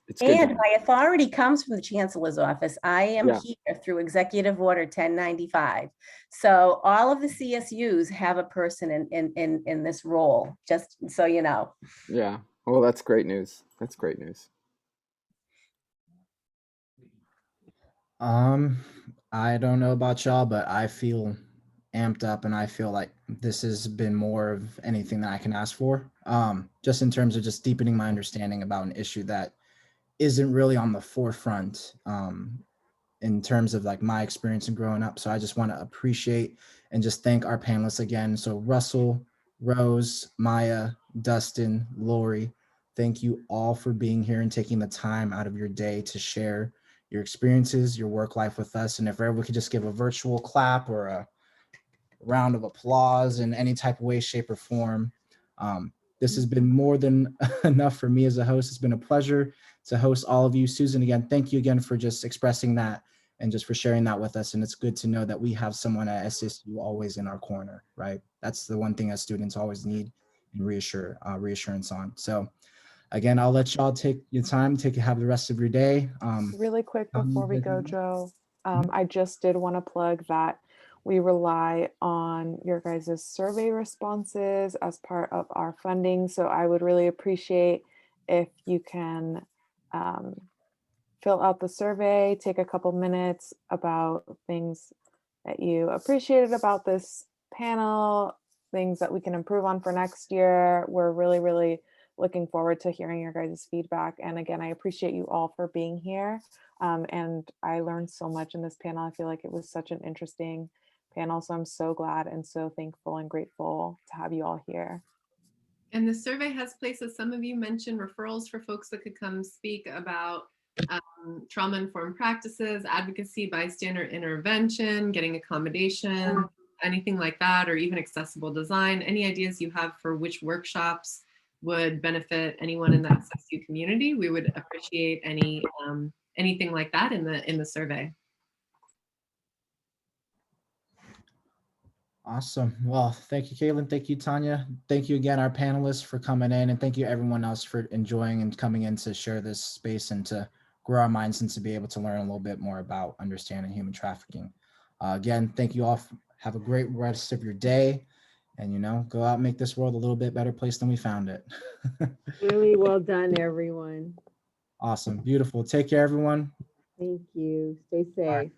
C: It's good.
I: And my authority comes from the Chancellor's office. I am here through Executive Order 1095. So all of the CSUs have a person in this role, just so you know.
C: Yeah. Well, that's great news. That's great news.
A: I don't know about y'all, but I feel amped up, and I feel like this has been more of anything that I can ask for. Just in terms of just deepening my understanding about an issue that isn't really on the forefront in terms of like my experience in growing up. So I just want to appreciate and just thank our panelists again. So Russell, Rose, Maya, Dustin, Lori, thank you all for being here and taking the time out of your day to share your experiences, your work life with us. And if everyone could just give a virtual clap or a round of applause in any type of way, shape, or form. This has been more than enough for me as a host. It's been a pleasure to host all of you. Susan, again, thank you again for just expressing that and just for sharing that with us. And it's good to know that we have someone at SSU always in our corner, right? That's the one thing that students always need and reassurance on. So again, I'll let y'all take your time, have the rest of your day.
B: Really quick before we go, Joe, I just did want to plug that we rely on your guys' survey responses as part of our funding. So I would really appreciate if you can fill out the survey, take a couple minutes about things that you appreciated about this panel, things that we can improve on for next year. We're really, really looking forward to hearing your guys' feedback. And again, I appreciate you all for being here. And I learned so much in this panel. I feel like it was such an interesting panel. So I'm so glad and so thankful and grateful to have you all here.
J: And the survey has places, some of you mentioned referrals for folks that could come speak about trauma-informed practices, advocacy, bystander intervention, getting accommodation, anything like that, or even accessible design. Any ideas you have for which workshops would benefit anyone in the SSU community? We would appreciate any anything like that in the survey.
A: Awesome. Well, thank you, Caitlin. Thank you, Tanya. Thank you again, our panelists, for coming in. And thank you, everyone else, for enjoying and coming in to share this space and to grow our minds and to be able to learn a little bit more about understanding human trafficking. Again, thank you all. Have a great rest of your day. And, go out and make this world a little bit better place than we found it.
D: Really well done, everyone.
A: Awesome. Beautiful. Take care, everyone.
D: Thank you. Stay safe.